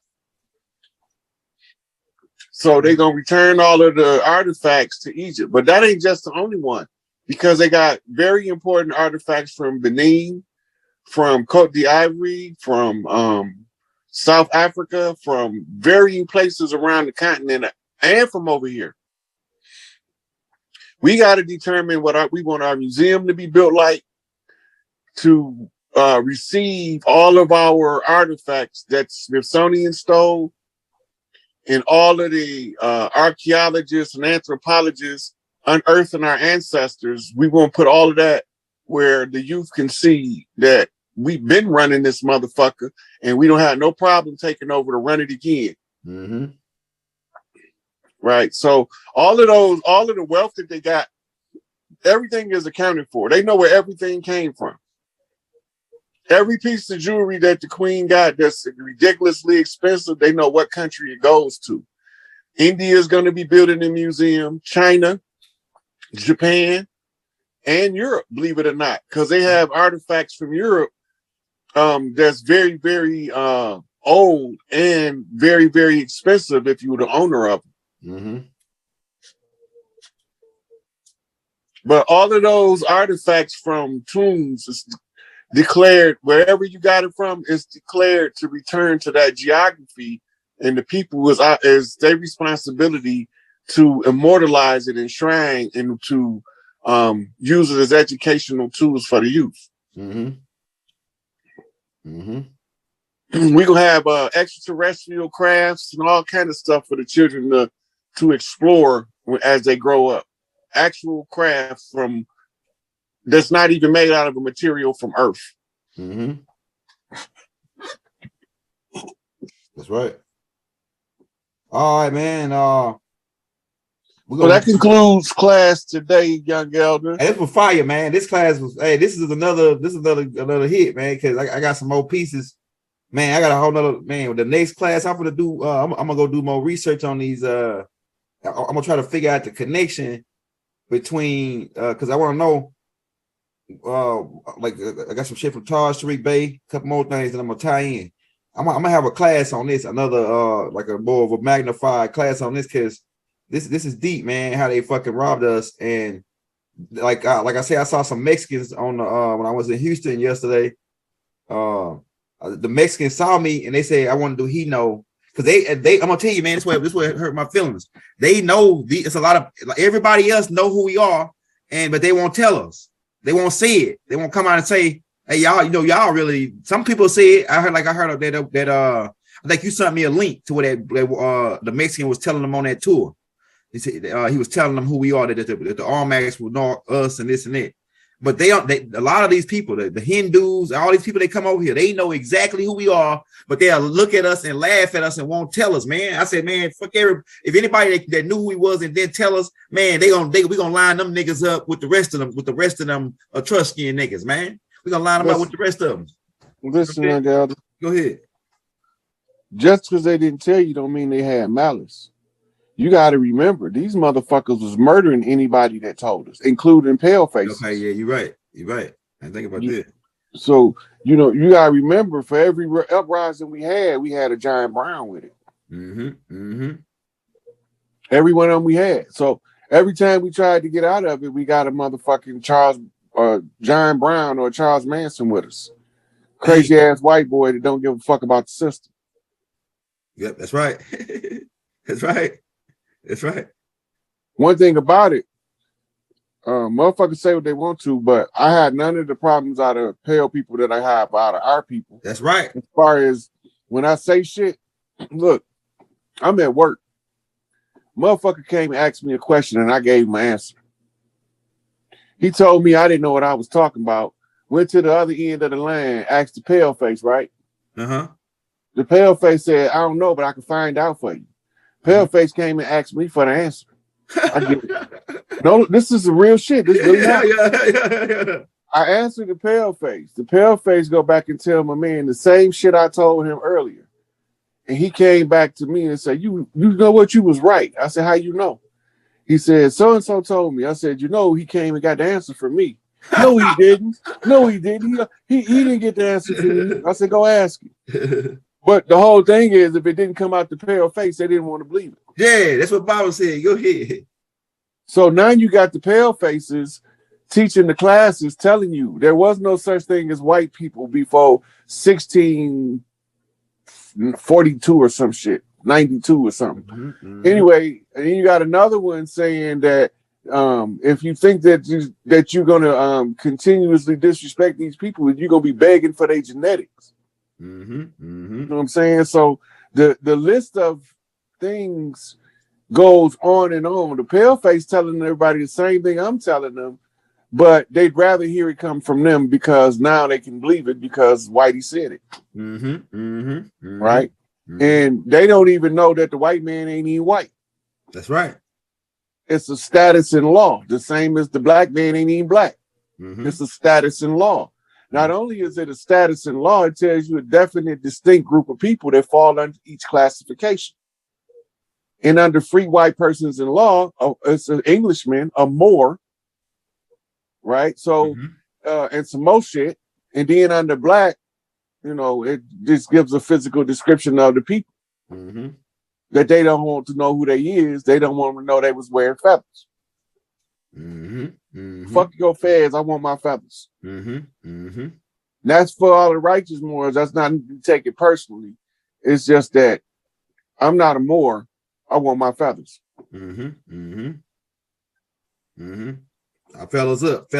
So they're gonna return all of the artifacts to Egypt. But that ain't just the only one, because they got very important artifacts from Benin, from Côte d'Ivoire, from South Africa, from varying places around the continent, and from over here. We got to determine what we want our museum to be built like, to receive all of our artifacts that Smithsonian stole, and all of the archaeologists and anthropologists unearthing our ancestors. We want to put all of that where the youth can see that we've been running this motherfucker and we don't have no problem taking over to run it again. Mm-hmm. Right. So all of the wealth that they got, everything is accounted for. They know where everything came from. Every piece of jewelry that the queen got that's ridiculously expensive, they know what country it goes to. India is going to be building a museum, China, Japan, and Europe, believe it or not, because they have artifacts from Europe that's very, very old and very, very expensive if you were the owner of them. Mm-hmm. But all of those artifacts from tombs is declared, wherever you got it from, is declared to return to that geography, and the people is their responsibility to immortalize it, enshrine, and to use it as educational tools for the youth. Mm-hmm. Mm-hmm. We're gonna have extraterrestrial crafts and all kind of stuff for the children to explore as they grow up. Actual crafts from that's not even made out of a material from Earth. Mm-hmm. That's right. All right, man. So that concludes class today, young elder. Hey, this was fire, man. This class was. Hey, this is another hit, man. Because I got some more pieces, man. I got a whole nother man. With the next class, I'm gonna do. I'm gonna go do more research on these. I'm gonna try to figure out the connection between because I want to know. Like I got some shit from Sorcery Bay, a couple more things that I'm gonna tie in. I'm gonna have a class on this, another like a more of a magnified class on this, because this is deep, man. How they fucking robbed us, and like I say, I saw some Mexicans on the when I was in Houston yesterday. The Mexicans saw me and they say I want to do Hino, because they I'm gonna tell you, man, this way it hurt my feelings. They know it's a lot of like, everybody else know who we are, but they won't tell us. They won't say it. They won't come out and say, "Hey, y'all, y'all really." Some people say it. I heard of that. I think you sent me a link to where the Mexican was telling them on that tour. He said he was telling them who we are. That the Armax will know us and this and that. But a lot of these people, the Hindus, all these people, they come over here. They know exactly who we are, but they'll look at us and laugh at us and won't tell us, man. I said, man, fuck if anybody that knew who we was and didn't tell us, man, we gonna line them niggas up with the rest of them, Etruscan niggas, man. We gonna line them up with the rest of them. Listen, okay? Go ahead. Just because they didn't tell you don't mean they had malice. You got to remember, these motherfuckers was murdering anybody that told us, including pale faces. Okay, yeah, you're right. I think about that. So, you got to remember, for every uprising we had a giant brown with it. Mm-hmm. Mm-hmm. Every one of them we had. So every time we tried to get out of it, we got a motherfucking Giant Brown or Charles Manson with us. Crazy ass white boy that don't give a fuck about the system. Yep, that's right. That's right. That's right. One thing about it, motherfuckers say what they want to, but I had none of the problems out of pale people that I have out of our people. That's right. As far as when I say shit, look, I'm at work. Motherfucker came and asked me a question and I gave him an answer. He told me I didn't know what I was talking about. Went to the other end of the line, asked the pale face, right? Uh-huh. The pale face said, I don't know, but I can find out for you. Pale face came and asked me for the answer. I get it. No, this is the real shit. This really happened. I answered the pale face. The pale face go back and tell my man the same shit I told him earlier. And he came back to me and said, you know what, you was right. I said, how you know? He said, so-and-so told me. I said, he came and got the answer from me. No, he didn't. No, he didn't. He didn't get the answer from me. I said, go ask him. But the whole thing is, if it didn't come out the pale face, they didn't want to believe it. Yeah, that's what Bob said. Go ahead. So now you got the pale faces teaching the classes, telling you there was no such thing as white people before 1642 or some shit, 92 or something. Mm-hmm. Anyway, and then you got another one saying that If you think that you're gonna continuously disrespect these people, you're gonna be begging for their genetics. Mm-hmm. Mm-hmm. You know what I'm saying? So the list of things goes on and on. The paleface telling everybody the same thing I'm telling them, but they'd rather hear it come from them because now they can believe it because Whitey said it. Mm-hmm. Mm-hmm. Mm-hmm. Right? Mm-hmm. And they don't even know that the white man ain't even white. That's right. It's a status in law, the same as the black man ain't even black. Mm-hmm. It's a status in law. Not only is it a status in law, it tells you a definite, distinct group of people that fall under each classification. And under free white persons in law, it's an Englishman, a Moor, right? So, and some more shit. And then under black, you know, it just gives a physical description of the people. Mm-hmm. That they don't want to know who they is. They don't want to know they was wearing feathers. Mm-hmm. Mm-hmm. Fuck your feathers. I want my feathers. Mm-hmm. Mm-hmm. That's for all the righteous Moors. That's not to take it personally. It's just that I'm not a Moor. I want my feathers. Mm-hmm. Mm-hmm. Mm-hmm. Fellas up.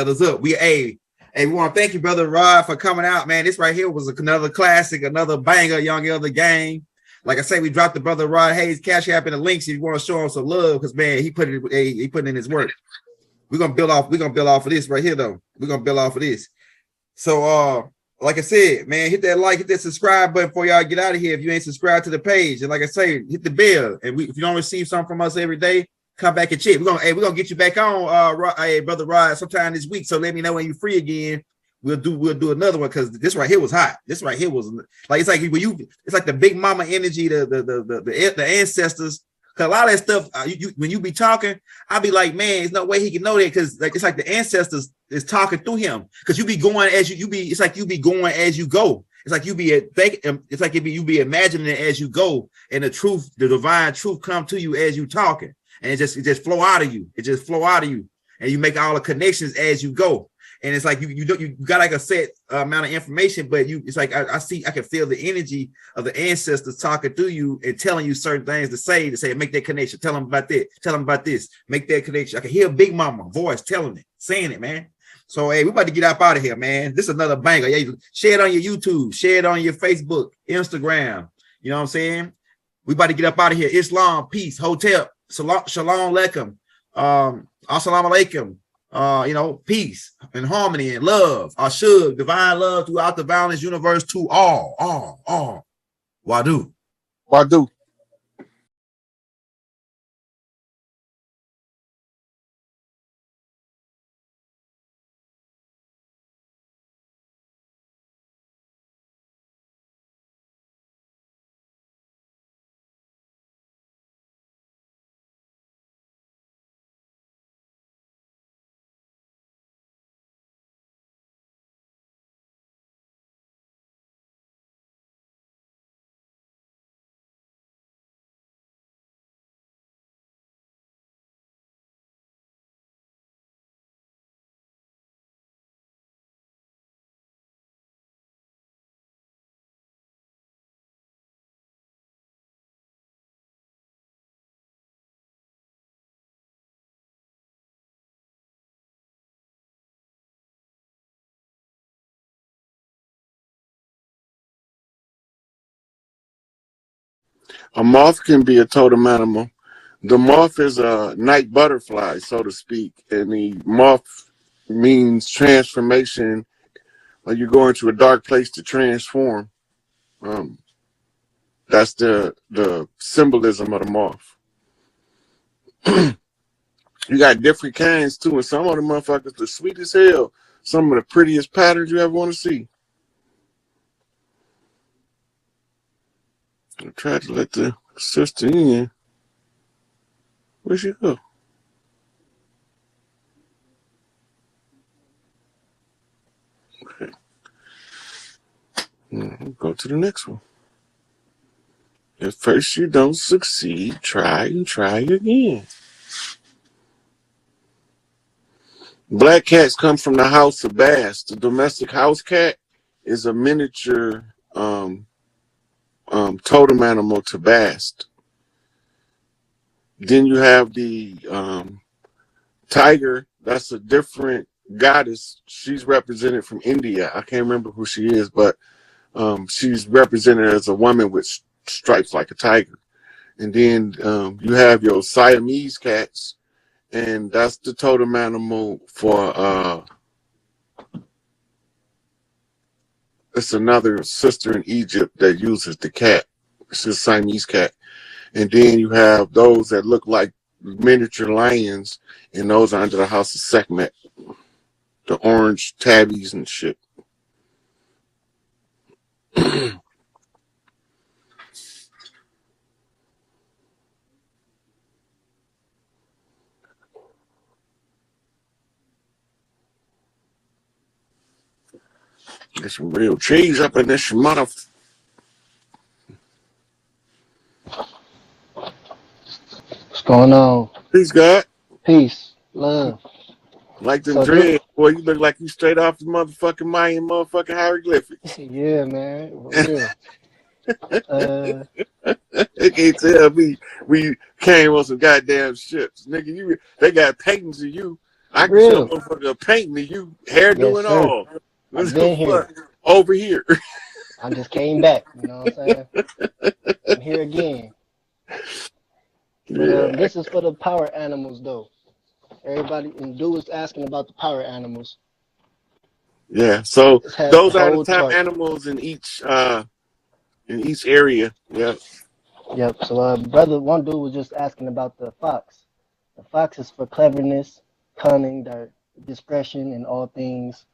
We want to thank you, brother Rod, for coming out, man. This right here was another classic, another banger, Young Elder Gang. Like I say, we dropped the brother Rod Hayes Cash App in the links if you want to show him some love, because man, he put in his work. We're gonna build off of this right here, though. We're gonna build off of this. So like I said, man, hit that like, hit that subscribe button before y'all get out of here if you ain't subscribed to the page. And like I say, hit the bell. And if you don't receive something from us every day, come back and check. We're gonna get you back on brother Rod sometime this week. So let me know when you're free again. We'll do another one, because this right here was hot. This right here was like, it's like it's like the big mama energy, the ancestors. Cause a lot of that stuff, when you be talking, I'll be like, man, there's no way he can know that, because like it's like the ancestors is talking through him. Because you be going as it's like you be going as you go. It's like you be you be imagining it as you go, and the divine truth come to you as you talking, and it just flow out of you. It just flow out of you, and you make all the connections as you go. And it's like you got like a set amount of information, but it's like I can feel the energy of the ancestors talking through you and telling you certain things to say, make that connection, tell them about that, tell them about this, make that connection. I can hear Big Mama voice telling it, saying it, man. So hey, we about to get up out of here, man. This is another banger. Yeah, share it on your YouTube, share it on your Facebook, Instagram. You know what I'm saying? We about to get up out of here. Islam, peace, hotel, shalom alaikum, assalamu alaikum. Peace and harmony and love. Ashug, divine love throughout the boundless universe to all. Wadu. A moth can be a totem animal. The moth is a night butterfly, so to speak, and the moth means transformation. Like you go into a dark place to transform. That's the symbolism of the moth. You got different kinds too, and some of the motherfuckers the sweet as hell. Some of the prettiest patterns you ever want to see. I tried to let the sister in. Where'd she go? Okay. Go to the next one. If first you don't succeed, try and try again. Black cats come from the house of bass. The domestic house cat is a miniature totem animal to Bast. Then you have the Tiger, that's a different goddess. She's represented from India. I can't remember who she is, but she's represented as a woman with stripes like a tiger. And then you have your Siamese cats, and that's the totem animal for it's another sister in Egypt that uses the cat. It's a Siamese cat. And then you have those that look like miniature lions, and those are under the house of Sekhmet. The orange tabbies and shit. There's some real cheese up in this mother. What's going on? Peace, God. Peace, love. Like them So dreads, boy. You look like you straight off the motherfucking Mayan motherfucking hieroglyphics. yeah, man, for real. They can't tell me we came on some goddamn ships, nigga. They got paintings of you. I can show Real. motherfucker a painting of you, hairdo Yes, and sir. all. I've been here. Over here. I just came back. You know what I'm saying? I'm here again. But this is for the power animals, though. Everybody and dude was asking about the power animals. Yeah. So This has those the are the whole top chart. animals in each area. Yeah. Yep. So brother, one dude was just asking about the fox. The fox is for cleverness, cunning, discretion in all things,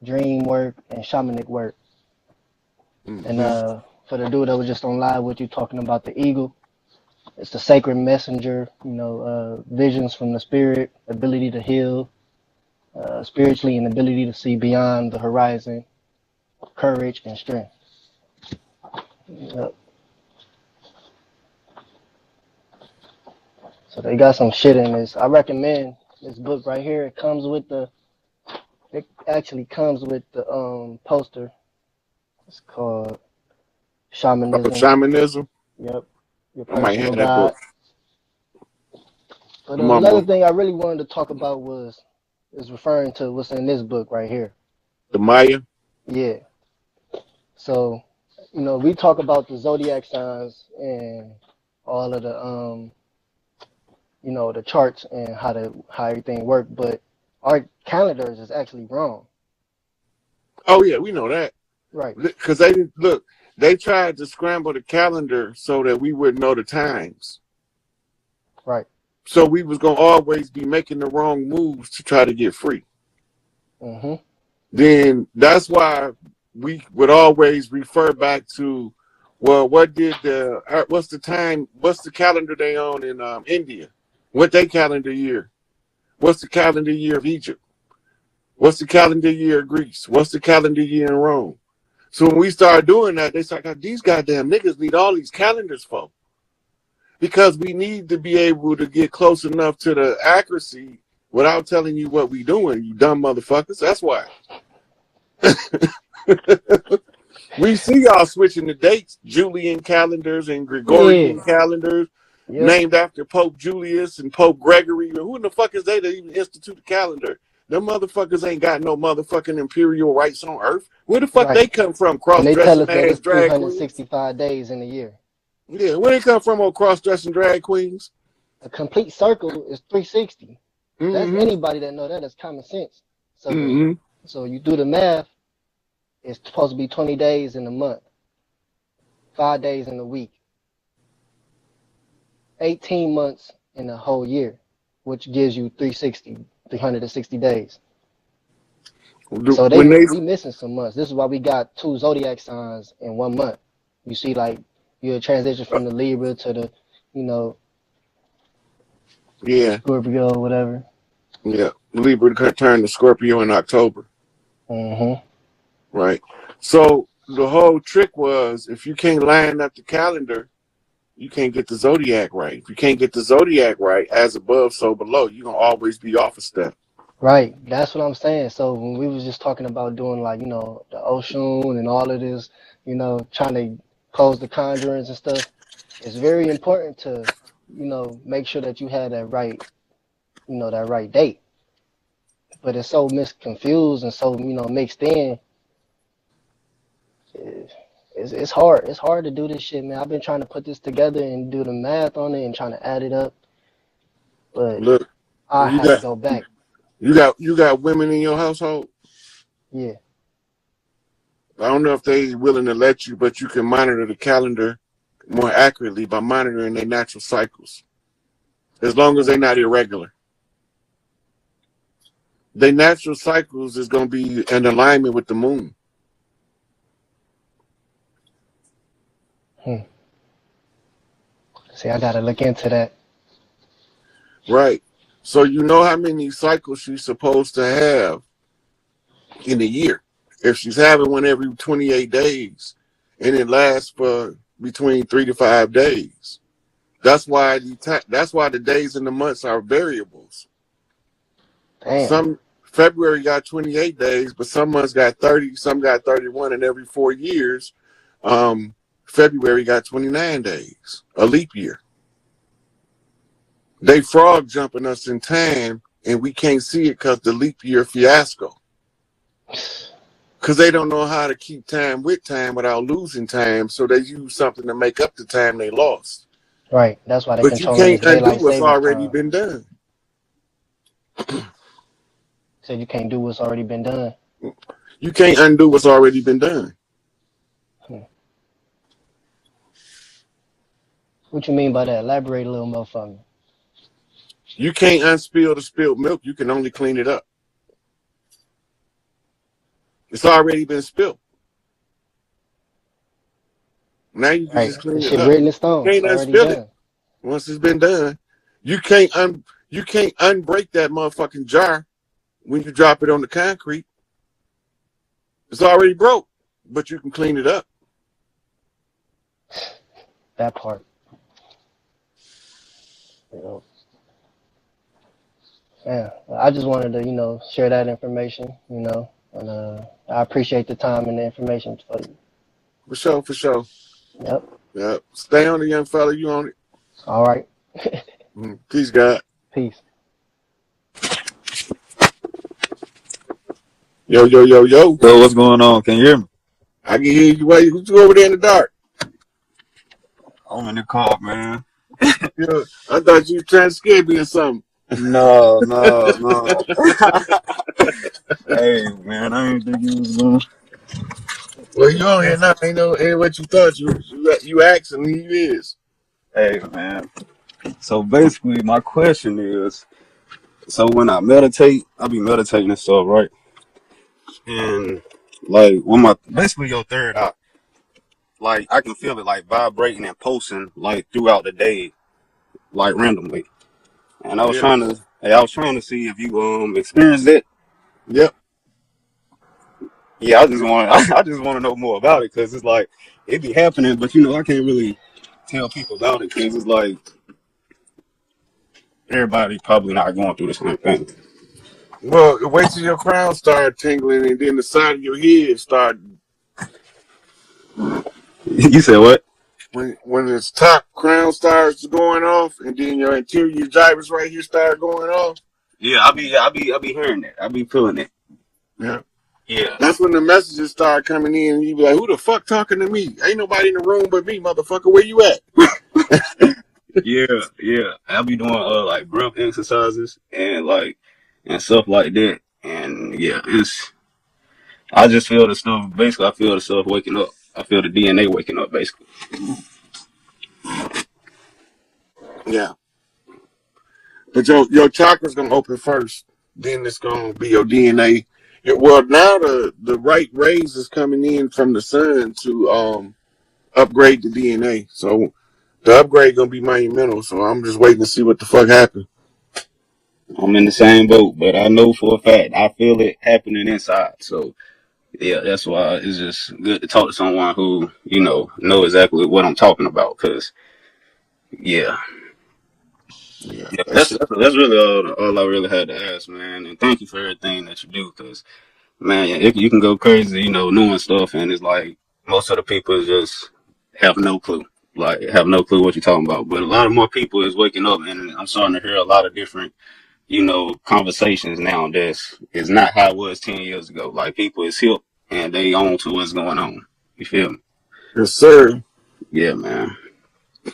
dream work, and shamanic work. Mm-hmm. And for the dude that was just on live with you talking about the eagle, it's the sacred messenger, visions from the spirit, ability to heal spiritually, and ability to see beyond the horizon, courage and strength. Yep. So they got some shit in this. I recommend this book right here. It actually comes with the poster. It's called Shamanism. Shamanism. Yep. Your I might personal have that guide. book. But another thing I really wanted to talk about is referring to what's in this book right here. The Maya. Yeah. So, we talk about the zodiac signs and all of the the charts and how everything works, but our calendars is actually wrong. Oh yeah, we know that. Right. Because they tried to scramble the calendar so that we wouldn't know the times. Right. So we was gonna always be making the wrong moves to try to get free. Mm-hmm. Then that's why we would always refer back to, well, what's the calendar they own in India? What they calendar year? What's the calendar year of Egypt? What's the calendar year of Greece? What's the calendar year in Rome? So when we started doing that, they started, these goddamn niggas need all these calendars for. Because we need to be able to get close enough to the accuracy without telling you what we doing, you dumb motherfuckers. That's why. We see y'all switching the dates, Julian calendars and Gregorian calendars, named after Pope Julius and Pope Gregory. Who in the fuck is they to even institute a calendar? Them motherfuckers ain't got no motherfucking imperial rights on earth. Where the fuck they come from? Cross-dressing ass drag queens. They tell us that it's 365 days in a year. Yeah, where they come from on cross-dressing drag queens? A complete circle is 360. Mm-hmm. That's anybody that know that. That's common sense. So, so you do the math. It's supposed to be 20 days in a month, 5 days in a week, 18 months in a whole year, which gives you 360 days. So we missing some months. This is why we got 2 zodiac signs in 1 month. You see, like, you'll transition from the Libra to the, Scorpio or whatever. Yeah, Libra turn to Scorpio in October. Mm-hmm. Right. So the whole trick was, if you can't line up the calendar, you can't get the zodiac right. If you can't get the zodiac right, as above, so below, you're going to always be off a step. Right. That's what I'm saying. So when we was just talking about doing, like, the Oshun and all of this, trying to close the conjurings and stuff, it's very important to, make sure that you have that right that right date. But it's so misconfused and so, mixed in. It's hard. It's hard to do this shit, man. I've been trying to put this together and do the math on it and trying to add it up, but Look, I you have to got go back. you got women in your household. Yeah. I don't know if they willing to let you, but you can monitor the calendar more accurately by monitoring their natural cycles, as long as they're not irregular. Their natural cycles is going to be in alignment with the moon. See, I gotta look into that. Right. So you know how many cycles she's supposed to have in a year. If she's having one every 28 days and it lasts for between 3 to 5 days, that's why the days and the months are variables. Damn. Some February got 28 days, but some months got 30, some got 31, and every 4 years, February got 29 days, a leap year. They frog jumping us in time, and we can't see it because the leap year fiasco. Because they don't know how to keep time with time without losing time, so they use something to make up the time they lost. Right. That's why they But you controlling this can't undo daylight what's savings already time. been done. Said you can't do what's already been done. You can't undo what's already been done. What you mean by that? Elaborate a little more for me. You can't unspill the spilled milk. You can only clean it up. It's already been spilled. Now you can just clean This it shit up. written in stone. You It's can't already unspill done. it. Once it's been done, you can't unbreak that motherfucking jar when you drop it on the concrete. It's already broke, but you can clean it up. That part. You know. Yeah. I just wanted to, share that information, and I appreciate the time and the information for you. For sure, for sure. Yep. Yep. Stay on it, young fella. You on it. All right. Peace, God. Peace. Yo, yo, yo, yo. So what's going on? Can you hear me? I can hear you. Why you over there in the dark? I'm in the car, man. Yeah, I thought you were trying to scare me or something. No. Hey, man, I ain't think you was going. Well, you on here now. Ain't what you thought. You asking, he is. Hey, man. So basically, my question is, so when I meditate, I be meditating and stuff, right? And like, when basically your third eye, like I can feel it like vibrating and pulsing like throughout the day, like randomly. And I was Yeah. trying to see if you experienced it. Yep. Yeah, I just want to know more about it because it's like it be happening, but I can't really tell people about it because it's like everybody probably not going through the same thing. Well, wait till your crown start tingling and then the side of your head start. You said what? When its top crown starts going off and then your interior gyrus right here start going off. Yeah, I be hearing that. I be feeling it. Yeah. Yeah. That's when the messages start coming in and you be like, who the fuck talking to me? Ain't nobody in the room but me, motherfucker. Where you at? Yeah. I be doing like breath exercises and stuff like that. And yeah, I just feel the stuff. Basically, I feel the stuff waking up. I feel the DNA waking up. Basically. Yeah. But your chakra's gonna open first. Then it's gonna be your DNA. Well, now the right rays is coming in from the sun to upgrade the DNA. So the upgrade gonna be monumental. So I'm just waiting to see what the fuck happens. I'm in the same boat, but I know for a fact I feel it happening inside. So yeah, that's why it's just good to talk to someone who know exactly what I'm talking about. Cause yeah, Yeah, that's really all I really had to ask, man. And thank you for everything that you do. Cause man, you can go crazy, knowing stuff, and it's like most of the people just have no clue. Like have no clue what you're talking about. But a lot of more people is waking up, and I'm starting to hear a lot of different you know, conversations now. That's is not how it was 10 years ago. Like people is hip and they own to what's going on. You feel me? Yes, sir. Yeah, man.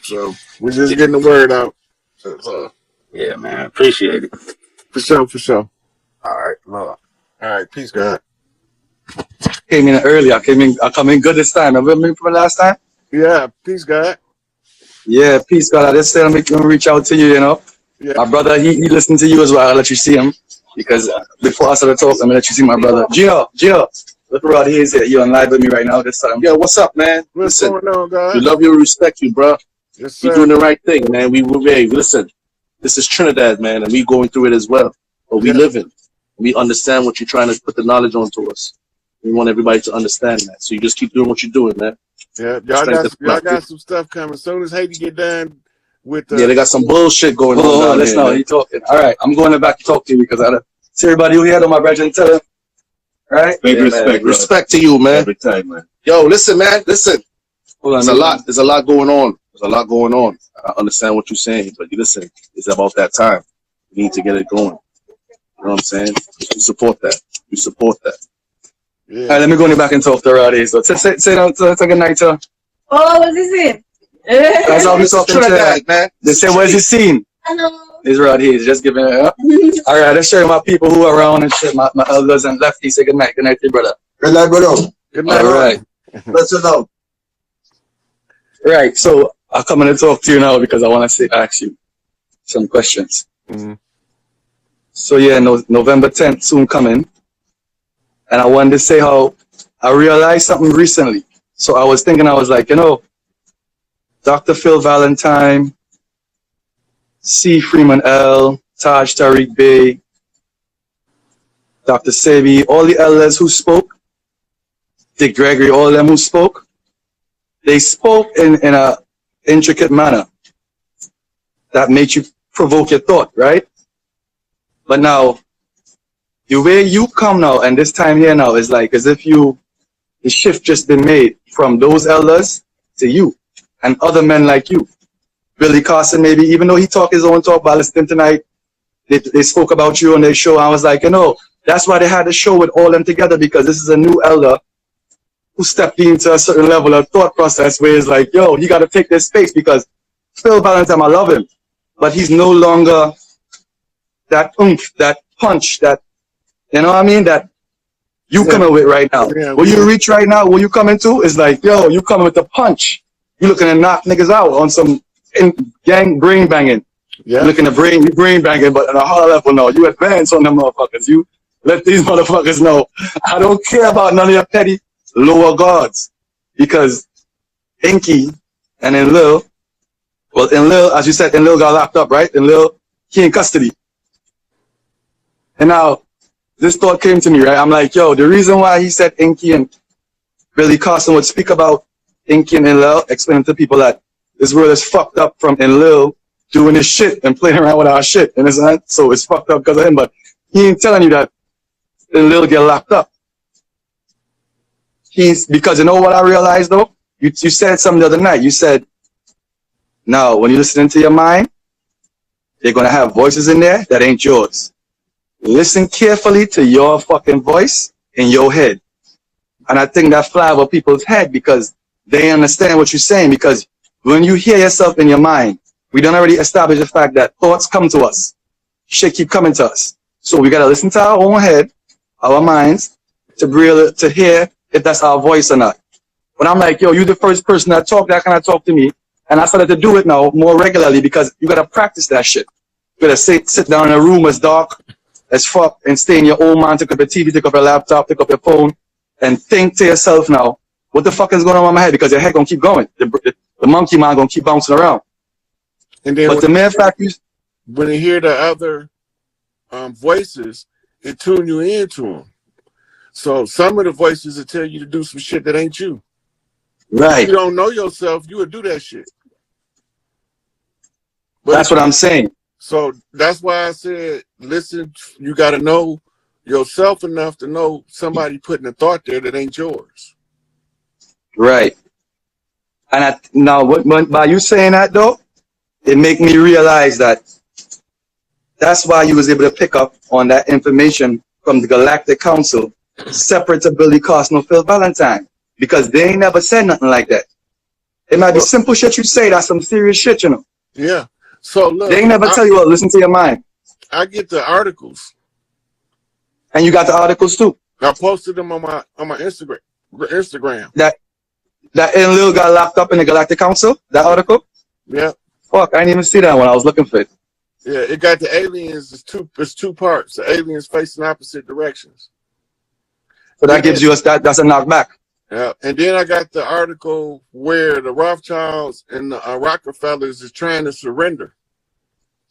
So we're just getting the word out. So, Yeah, man. Appreciate it. for sure, for sure. All right, Lord. All right, peace, God. Came in early. I come in good this time. Remember me from the last time? Yeah, peace, God. Yeah, peace, God. I just said I'm gonna reach out to you, you know. Yeah, My brother, he listened to you as well. I'll let you see him. Because before I started talking, I'm gonna let you see my brother. Gino, look around here. He's here. You're on live with me right now. This time. Yo, what's up, man? what's Listen, going on, we God? love you and respect you, bro. Yes, You're sir. doing the right thing, man. Hey, listen, this is Trinidad, man, and we going through it as well. But we Yeah, live in. We understand what you're trying to put the knowledge onto us. We want everybody to understand that. So you just keep doing what you're doing, man. yeah. Strength and Y'all love. got some stuff coming. As soon as Haiti get done with Yeah, they got some bullshit going Hold on on, down let's here, know. man. He talking. All right, I'm going back to talk to you because I see everybody who had on my brethren. Tell him. All right. Big Yeah, respect, man. respect to you, man. Every time, man. Yo, listen, man, listen. Hold on. There's a lot going on. There's a lot going on. I understand what you're saying, but listen, it's about that time. We need to get it going. You know what I'm saying? You support that. You support that. yeah. All right, let me go back and talk to Roddy. So say good night to. Oh, what's he saying? That's how we talking to Trinidad, man. They say, where's he seen? Hello. He's right here. He's just giving it up. All right, let's show you my people who are around and shit. My elders and lefties. Say good night. Good night, to your brother. Good night, brother. Good night. All right. Let's sit down. Right. So I'm coming to talk to you now because I want to ask you some questions. Mhm. So yeah, November 10th soon coming. And I wanted to say how I realized something recently. So I was thinking, I was like, you know, Dr. Phil Valentine, C. Freeman L., Taj Tariq Bey, Dr. Sebi, all the elders who spoke, Dick Gregory, all of them who spoke, they spoke in a intricate manner that made you provoke your thought, right? But now, the way you come now, and this time here now, is like as if the shift just been made from those elders to you and other men like you. Billy Carson, maybe, even though he talked his own talk, but I listened tonight, they spoke about you on their show. I was like, you know, that's why they had the show with all them together, because this is a new elder who stepped into a certain level of thought process where it's like, yo, you got to take this space, because Phil Valentine, I love him, but he's no longer that oomph, that punch, that, you know what I mean, that you coming with right now. Yeah, What you reach right now, what you coming to is like, yo, you coming with the punch. You looking to knock niggas out on some gang brain banging. yeah. Looking to brain banging, but on a higher level, no. You advance on them motherfuckers. You let these motherfuckers know. I don't care about none of your petty lower gods. Because Inky and Enlil, well, Enlil, as you said, Enlil got locked up, right? Enlil, he in custody. And now, this thought came to me, right? I'm like, yo, the reason why he said Inky and Billy Carson would speak about Inky and Enlil, explaining to people that this world is fucked up from Enlil doing his shit and playing around with our shit. And so it's fucked up because of him, but he ain't telling you that Enlil get locked up. Because you know what I realized though? You said something the other night. You said, now, when you listen to your mind, they're going to have voices in there that ain't yours. Listen carefully to your fucking voice in your head. And I think that fly over people's head because they understand what you're saying. Because when you hear yourself in your mind, we done already established the fact that thoughts come to us. Shit keep coming to us. So we got to listen to our own head, our minds, to hear if that's our voice or not. When I'm like, yo, you the first person that kind of talk to me. And I started to do it now more regularly because you got to practice that shit. You got to sit down in a room as dark as fuck and stay in your own mind, take up your TV, take up your laptop, take up your phone, and think to yourself now, what the fuck is going on in my head? Because your head gonna keep going. The monkey mind gonna keep bouncing around. And then But the mere fact is, when you hear the other voices, it tune you into them. So some of the voices will tell you to do some shit that ain't you. But if you don't know yourself, you would do that shit. But that's what I'm saying. So that's why I said, listen, you got to know yourself enough to know somebody putting a thought there that ain't yours. Right. And now, by you saying that though, it make me realize that That's why you was able to pick up on that information from the Galactic Council, separate to Billy Costner, Phil Valentine, because they ain't never said nothing like that. It might be simple shit you say, that's some serious shit, you know. Yeah. So look, they ain't never tell you, well, listen to your mind. I get the articles. And you got the articles too. I posted them on my Instagram. That Enlil got locked up in the Galactic Council, that article? Yeah. Fuck, I didn't even see that one. I was looking for it. Yeah, it got the aliens. It's two parts. The aliens facing opposite directions. So that gives you that's a knockback. Yeah, and then I got the article where the Rothschilds and the Rockefellers is trying to surrender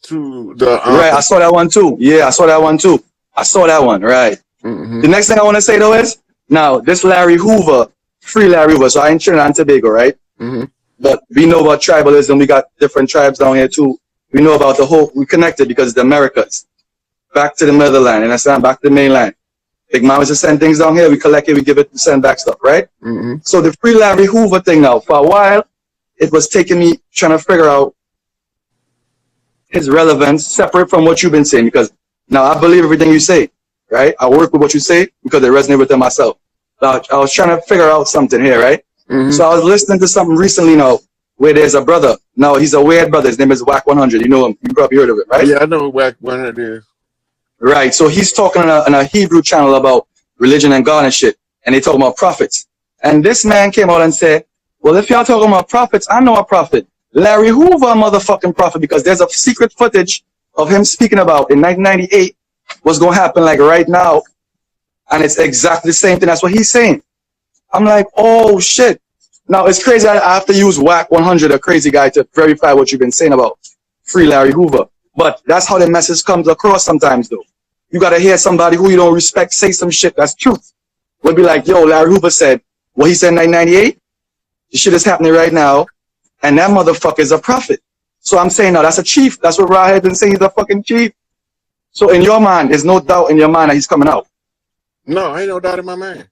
to the. Right, I saw that one too. Yeah, I saw that one too. I saw that one. Right. The next thing I want to say though is now this Larry Hoover, free Larry Hoover. So I in Trinidad and Tobago, right? But we know about tribalism. We got different tribes down here too. We know about the whole. We connected because it's the Americas. Back to the motherland, and that's back to the mainland. Big Mama just send things down here. We collect it. We give it. Send back stuff, right? So the free Larry Hoover thing now. For a while, it was taking me trying to figure out his relevance separate from what you've been saying. Because now I believe everything you say, right? I work with what you say because I resonate with it myself. Now, I was trying to figure out something here, right? So I was listening to something recently now where there's a brother. Now he's a weird brother. His name is Whack 100. You know him. You probably heard of it, right? Yeah, I know who Whack 100 is. Right. So he's talking on a Hebrew channel about religion and God and shit. And they talk about prophets. And this man came out and said, well, if y'all talking about prophets, I know a prophet. Larry Hoover, a motherfucking prophet, because there's a secret footage of him speaking about in 1998 what's going to happen like right now. And it's exactly the same thing. That's what he's saying. I'm like, oh shit. Now it's crazy. I have to use Whack 100, a crazy guy, to verify what you've been saying about free Larry Hoover. But that's how the message comes across sometimes though. You got to hear somebody who you don't respect say some shit that's truth. We'll be like, yo, Larry Hoover said what he said in 1998. The shit is happening right now. And that motherfucker is a prophet. So I'm saying now that's a chief. That's what Ra had been saying. He's a fucking chief. So in your mind, there's no doubt in your mind that he's coming out. No, ain't no doubt in my mind.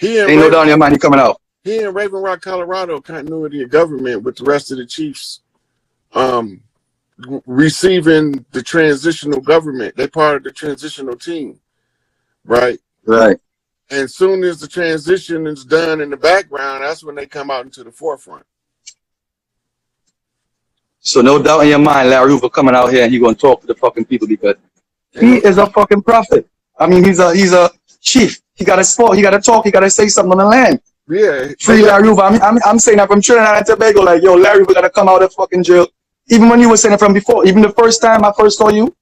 Ain't no doubt in your mind he's coming out. He in Raven Rock, Colorado, continuity of government with the rest of the chiefs receiving the transitional government. They're part of the transitional team, right? Right. And soon as the transition is done in the background, that's when they come out into the forefront. So no doubt in your mind, Larry Hoover coming out here and he's going to talk to the fucking people because he is a fucking prophet. I mean, he's a chief. He got to talk. He got to talk. He got to say something on the land. Yeah. Free Larry Hoover. I'm saying that from Trinidad and Tobago, like, yo, Larry Hoover got to come out of fucking jail. Even when you were saying it from before, even the first time I first saw you,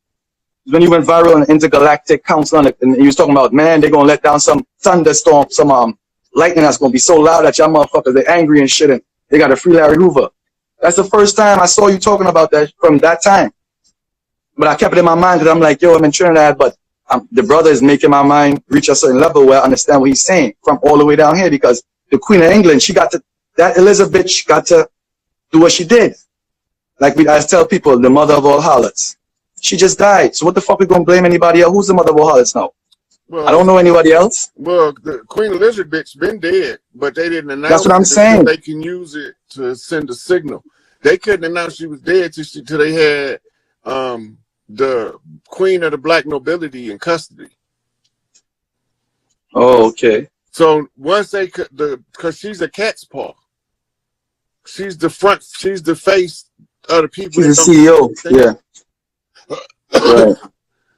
when you went viral on the Intergalactic Council, and you was talking about, man, they're going to let down some thunderstorm, some lightning that's going to be so loud that y'all motherfuckers, they're angry and shit, and they got to free Larry Hoover. That's the first time I saw you talking about that from that time. But I kept it in my mind because I'm like, yo, I'm in Trinidad, but the brother is making my mind reach a certain level where I understand what he's saying from all the way down here because the Queen of England, that Elizabeth got to do what she did. Like I tell people, the mother of all harlots. She just died. So what the fuck we gonna blame anybody else? Who's the mother of all harlots now? Well, I don't know anybody else. Well, the Queen Elizabeth's been dead, but they didn't announce. That's what I'm saying. They can use it to send a signal. They couldn't announce she was dead till they had the Queen of the Black nobility in custody. Oh, okay. So once because she's a cat's paw. She's the face of the people. She's the CEO. Yeah. Right.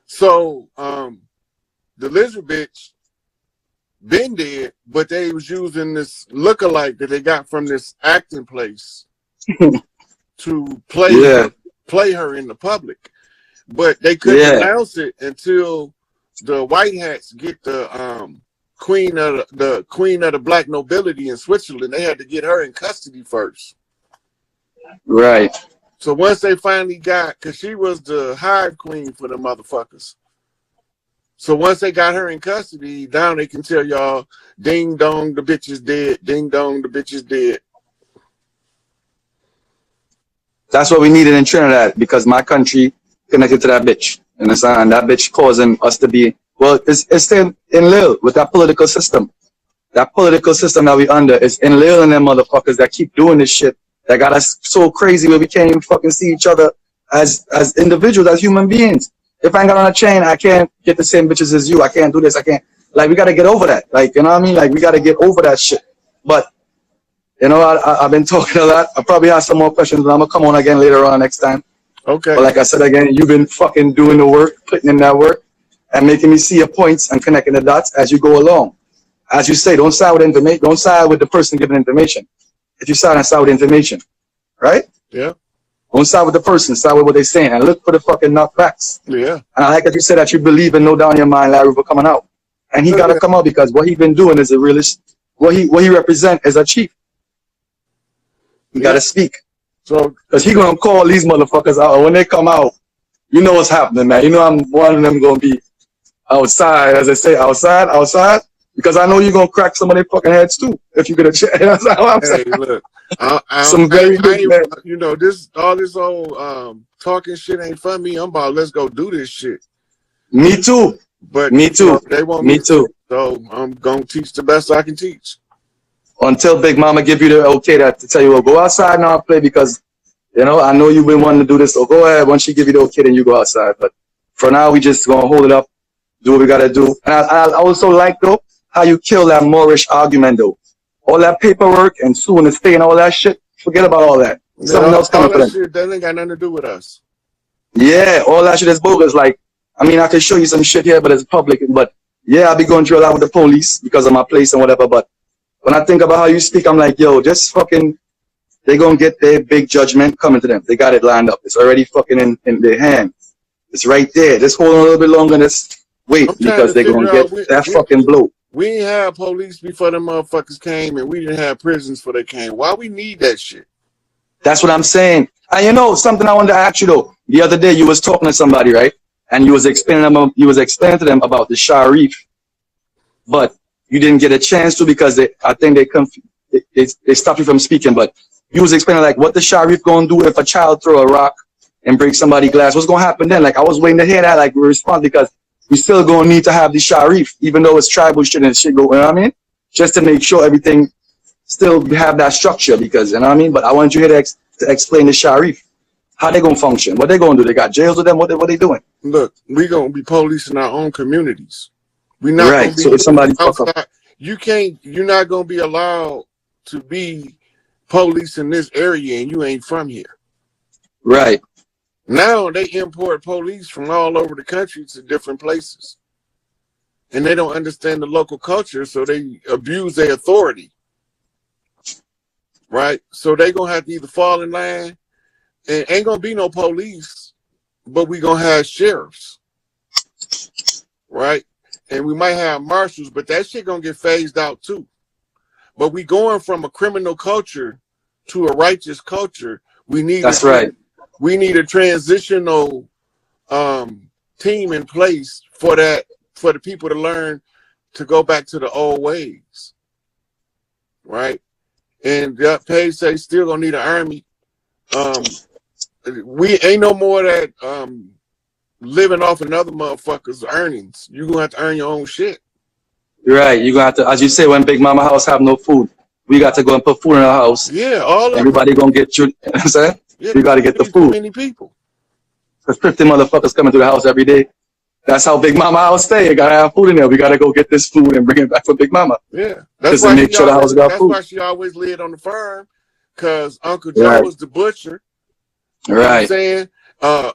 So the lizard bitch been dead, but they was using this lookalike that they got from this acting place to play her in the public. But they couldn't announce it until the white hats get the queen of the black nobility in Switzerland. They had to get her in custody first. Right. So once they finally got, because she was the hive queen for the motherfuckers. So once they got her in custody, now they can tell y'all, ding dong, the bitch is dead. Ding dong, the bitch is dead. That's what we needed in Trinidad because my country connected to that bitch. And that bitch causing us to be, well, it's still in Lil with that political system. That political system that we under is in Lil and them motherfuckers that keep doing this shit. That got us so crazy where we can't even fucking see each other as individuals, as human beings. If I ain't got on a chain, I can't get the same bitches as you. I can't do this. I can't. Like, we got to get over that. Like, you know what I mean? Like, we got to get over that shit. But, you know, I've been talking a lot. I probably have some more questions, but I'm going to come on again later on next time. Okay. But like I said again, you've been fucking doing the work, putting in that work, and making me see your points and connecting the dots as you go along. As you say, don't side with information. Don't side with the person giving information. If you side with information, right? Yeah. Don't side with the person, side with what they're saying, and look for the fucking nut facts. Yeah. And I like that you said that you believe and know down in your mind Larry for coming out, and he got to come out because what he been doing is a realist. What he represent is a chief. He got to speak. So, because he gonna call these motherfuckers out when they come out. You know what's happening, man. You know I'm one of them gonna be outside, as I say, outside, because I know you're gonna crack some of their fucking heads too if you get a chance. That's what I'm saying. Hey, look, some very good men. You know, all this old talking shit ain't for me. I'm about let's go do this shit. Me too. But me too. You know, they want me too. So I'm gonna teach the best I can teach. Until Big Mama give you the okay to tell you, well, go outside now and play because, you know, I know you've been wanting to do this. So go ahead. Once she give you the okay, then you go outside. But for now, we just gonna hold it up, do what we gotta do. And I also like though how you kill that Moorish argument though. All that paperwork and suing the state and all that shit. Forget about all that. Something else coming for them. Shit, that ain't got nothing to do with us. Yeah, all that shit is bogus. Like, I mean, I can show you some shit here, but it's public. But yeah, I'll be going through a lot with the police because of my place and whatever. But when I think about how you speak, I'm like, yo, just fucking, they're going to get their big judgment coming to them. They got it lined up. It's already fucking in their hand. It's right there. Just hold on a little bit longer and just wait because they're going to get that fucking blow. We ain't had police before them motherfuckers came and we didn't have prisons before they came. Why we need that shit? That's what I'm saying. And you know, something I wanted to ask you though. The other day you was talking to somebody, right? And you was explaining to them about the Sharif. But you didn't get a chance to because I think they stopped you from speaking. But you was explaining like what the Sharif gonna do if a child throw a rock and break somebody's glass. What's gonna happen then? Like I was waiting to hear that like response because we still gonna need to have the Sharif, even though it's tribal shit and shit go, you know what I mean? Just to make sure everything still have that structure because, you know what I mean? But I want you here to explain the Sharif. How they gonna function? What they gonna do? They got jails with them? What they doing? Look, we gonna be policing our own communities. We not right. Gonna be so if somebody outside. You're not gonna be allowed to be police in this area and you ain't from here. Right. Now they import police from all over the country to different places. And they don't understand the local culture, so they abuse their authority. Right? So they gonna have to either fall in line, and ain't gonna be no police, but we gonna have sheriffs. Right? And we might have marshals, but that shit gonna get phased out too. But we going from a criminal culture to a righteous culture. We need We need a transitional team in place for the people to learn to go back to the old ways. Right? And that page says still gonna need an army. We ain't no more that living off another motherfucker's earnings. You're gonna have to earn your own shit. Right. You're gonna have to, as you say, when Big Mama house have no food, we got to go and put food in our house. Yeah, all everybody gonna get you know what I'm saying? Yeah, you gotta get the food. Many people. There's 50 motherfuckers coming to the house every day. That's how Big Mama house stay. You gotta have food in there. We gotta go get this food and bring it back for Big Mama. Yeah. That's why make sure the house got food. That's why she always lived on the farm, because Uncle Joe was the butcher. Right. You know what I'm saying?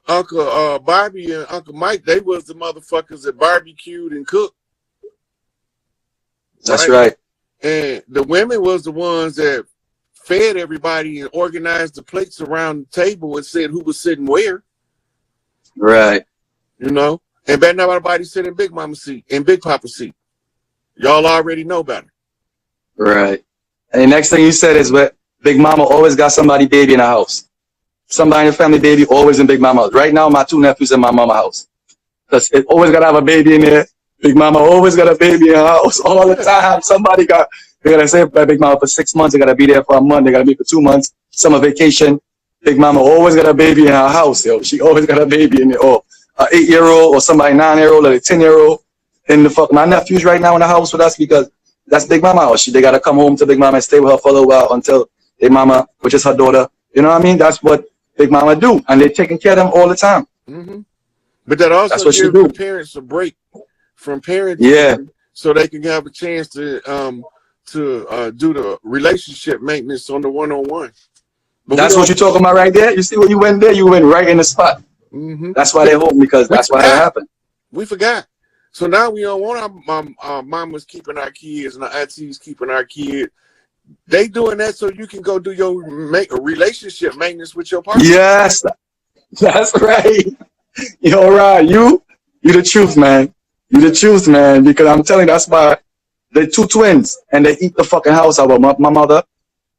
Uncle Bobby and Uncle Mike, they was the motherfuckers that barbecued and cooked. That's right. And the women was the ones that fed everybody and organized the plates around the table and said who was sitting where. Right. You know? And better not nobody sit in Big Mama's seat, in Big Papa's seat. Y'all already know better. Right. And the next thing you said is what Big Mama always got somebody baby in the house. Somebody in the family baby always in Big Mama house. Right now, my 2 nephews in my mama house. Because it always got to have a baby in there. Big Mama always got a baby in her house all the time. Somebody they got to say Big Mama for 6 months. They got to be there for a month. They got to be for 2 months. Summer vacation. Big Mama always got a baby in her house, yo. She always got a baby in there. Or an 8-year-old or somebody 9-year-old or a 10-year-old. And my nephews right now in the house with us because that's Big Mama house. They got to come home to Big Mama and stay with her for a little while until Big Mama, which is her daughter. You know what I mean? That's what Big Mama do, and they're taking care of them all the time. Mm-hmm. But that That's also what she gives do. the parents a break from parenting, Yeah, so they can have a chance to do the relationship maintenance on the one-on-one. But we that's what don't. you're talking about right there. You see when you went there, you went right in the spot. Mm-hmm. That's why they home, because We that's why that forgot. happened. We forgot. So now we don't want our mamas keeping our kids and our aunties keeping our kids. They doing that so you can go do your relationship maintenance with your partner. Yes, that's right. You're right. You the truth, man. You the truth, man. Because I'm telling you, that's why they're two twins and they eat the fucking house out of my mother.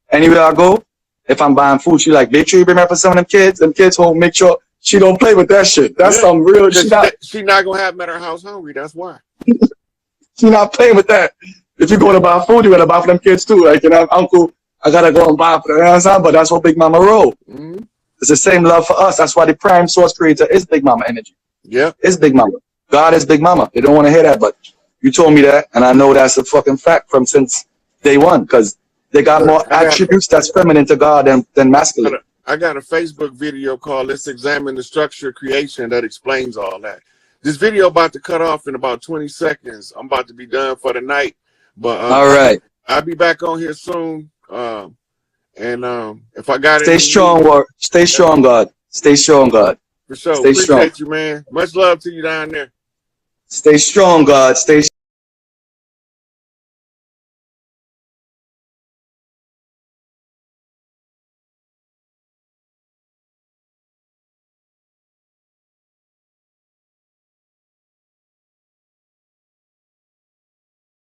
Anywhere I go, if I'm buying food, she like, make sure you bring up for some of them kids. Them kids won't make sure she don't play with that shit. That's Yeah, some real. she not gonna have them at her house hungry. That's why. She not playing with that. If you go to buy food, you gotta buy for them kids too. Like, you know, uncle, I gotta go and buy for them. You know what I'm saying? But that's what Big Mama roll. Mm-hmm. It's the same love for us. That's why the prime source creator is Big Mama energy. Yeah, It's Big Mama. God is Big Mama. They don't want to hear that, but you told me that, and I know that's a fucking fact from since day one, because they got more attributes that's feminine to God than masculine. I got a Facebook video called "Let's Examine the Structure of Creation" that explains all that. This video about to cut off in about 20 seconds. I'm about to be done for the night, but All right. I'll be back on here soon. And if I got it, Stay strong, stay strong, God. Stay strong, God. For sure. Stay strong. Appreciate you, man. Much love to you down there. Stay strong, God. Stay.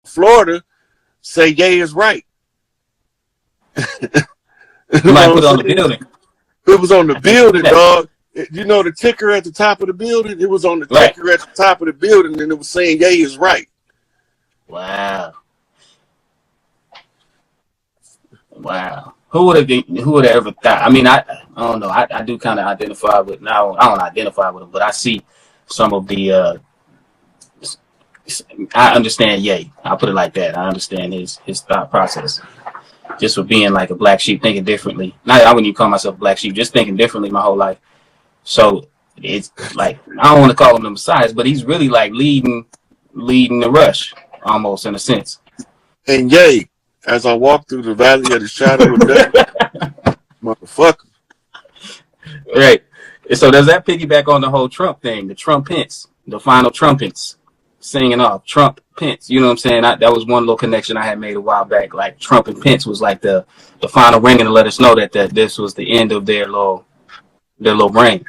Florida, say yay is right. You might put it on the building. It was on the building, dog. You know the ticker at the top of the building? It was on the ticker at the top of the building, and it was saying yay is right. Wow. Wow. Who would have ever thought? I mean, I don't know. I do kind of identify with, now I don't identify with him, but I see some of the I understand Ye. I'll put it like that. I understand his thought process. Just for being like a black sheep, thinking differently. Not, I wouldn't even call myself a black sheep, just thinking differently my whole life. So it's like, I don't want to call him the Messiah, but he's really like leading the rush, almost, in a sense. And yay, as I walk through the valley of the shadow of death, motherfucker. Right. So does that piggyback on the whole Trump thing, the trumpets, the final trumpets singing off, Trump Pence? You know what I'm saying? That was one little connection I had made a while back. Like Trump and Pence was like the final ringing to let us know that this was the end of their little reign.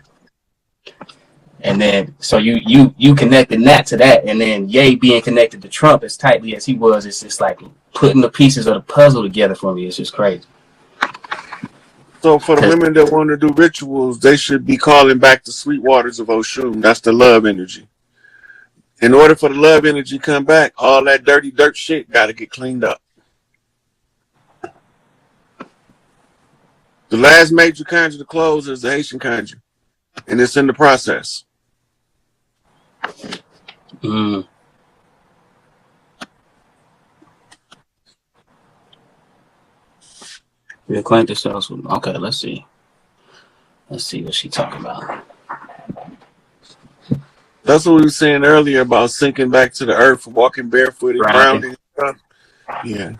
And then so you connecting that to that, and then Ye being connected to Trump as tightly as he was, it's just like putting the pieces of the puzzle together for me. It's just crazy. So for the women that want to do rituals, they should be calling back the sweet waters of Oshun. That's the love energy. In order for the love energy to come back, all that dirty dirt shit got to get cleaned up. The last major conjure to close is the Haitian conjure, and it's in the process. Mm. We acquaint ourselves with. Okay, let's see. Let's see what she's talking about. That's what we were saying earlier about sinking back to the earth, walking barefoot and grounding. Yeah.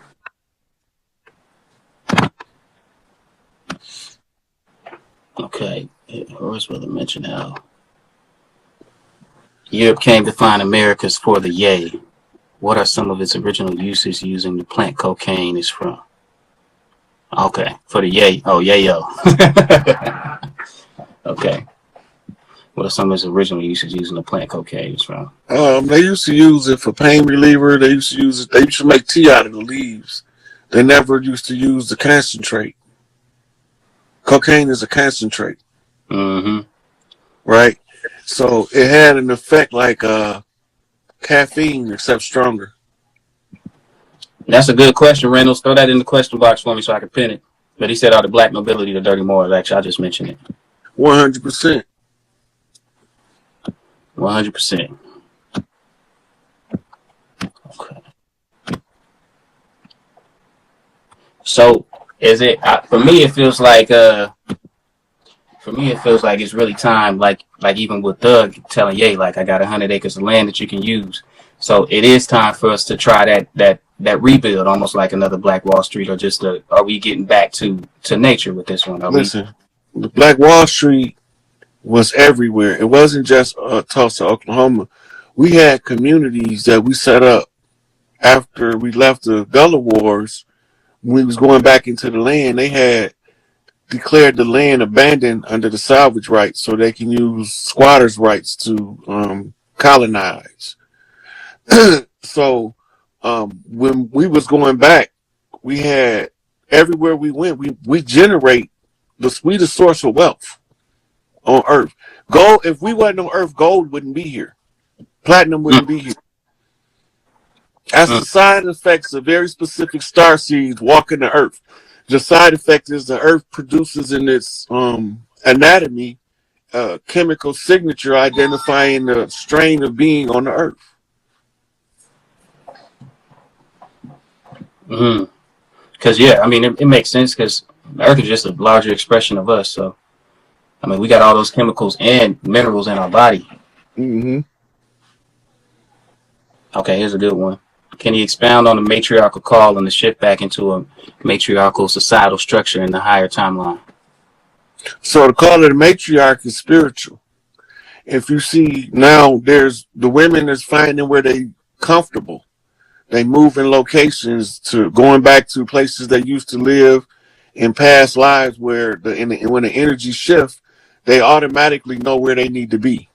Okay. Where's where the mention how Europe came to find Americas for the yay. What are some of its original uses using the plant cocaine is from? Okay, for the yay. Oh, yayo. Okay. What are some of its original uses using the plant cocaine is from? They used to use it for pain reliever. They used to use it. They used to make tea out of the leaves. They never used to use the concentrate. Cocaine is a concentrate. Mm-hmm. Right? So it had an effect like caffeine, except stronger. That's a good question, Reynolds. Throw that in the question box for me so I can pin it. But he said, "Are the black nobility the dirty morals?" Actually, I just mentioned it. 100%. 100%. Okay. So, is it for me? It feels like For me, it feels like it's really time, like even with Doug telling Ye, like, I got 100 acres of land that you can use. So it is time for us to try that rebuild, almost like another Black Wall Street, or just are we getting back to nature with this one? Are we? Listen, the Black Wall Street was everywhere. It wasn't just Tulsa, Oklahoma. We had communities that we set up after we left the Gullah Wars. When we was going back into the land, they had declared the land abandoned under the salvage rights so they can use squatters' rights to colonize. So when we was going back, we had everywhere we went, we generate the sweetest source of wealth on earth. Gold, if we wasn't on earth, gold wouldn't be here. Platinum wouldn't be here. As the side effects of very specific star seeds walking the earth. The side effect is the earth produces in its anatomy chemical signature identifying the strain of being on the earth. Mm-hmm. Because, yeah, I mean, it makes sense because the earth is just a larger expression of us. So, I mean, we got all those chemicals and minerals in our body. Mm-hmm. Okay, here's a good one. Can you expound on the matriarchal call and the shift back into a matriarchal societal structure in the higher timeline? So the call of the matriarch is spiritual. If you see now, there's the women is finding where they comfortable. They move in locations to going back to places they used to live in past lives where when the energy shifts, they automatically know where they need to be.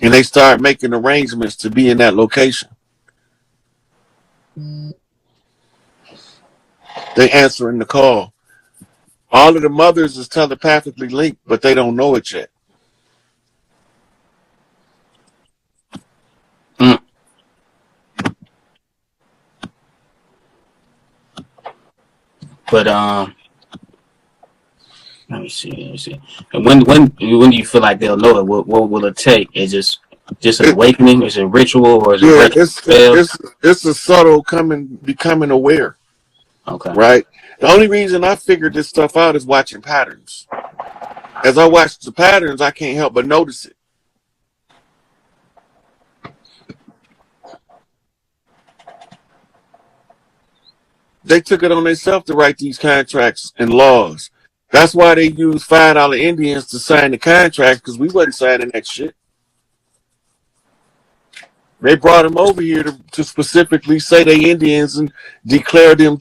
And they start making arrangements to be in that location. They answering the call. All of the mothers is telepathically linked, but they don't know it yet. But let me see. And when do you feel like they'll know it? What will it take? Is just an awakening? Is it ritual, or is it it's a subtle becoming aware. Okay. Right? The only reason I figured this stuff out is watching patterns. As I watch the patterns, I can't help but notice it. They took it on themselves to write these contracts and laws. That's why they use $5 Indians to sign the contract, because we wasn't signing that shit. They brought them over here to specifically say they Indians and declare them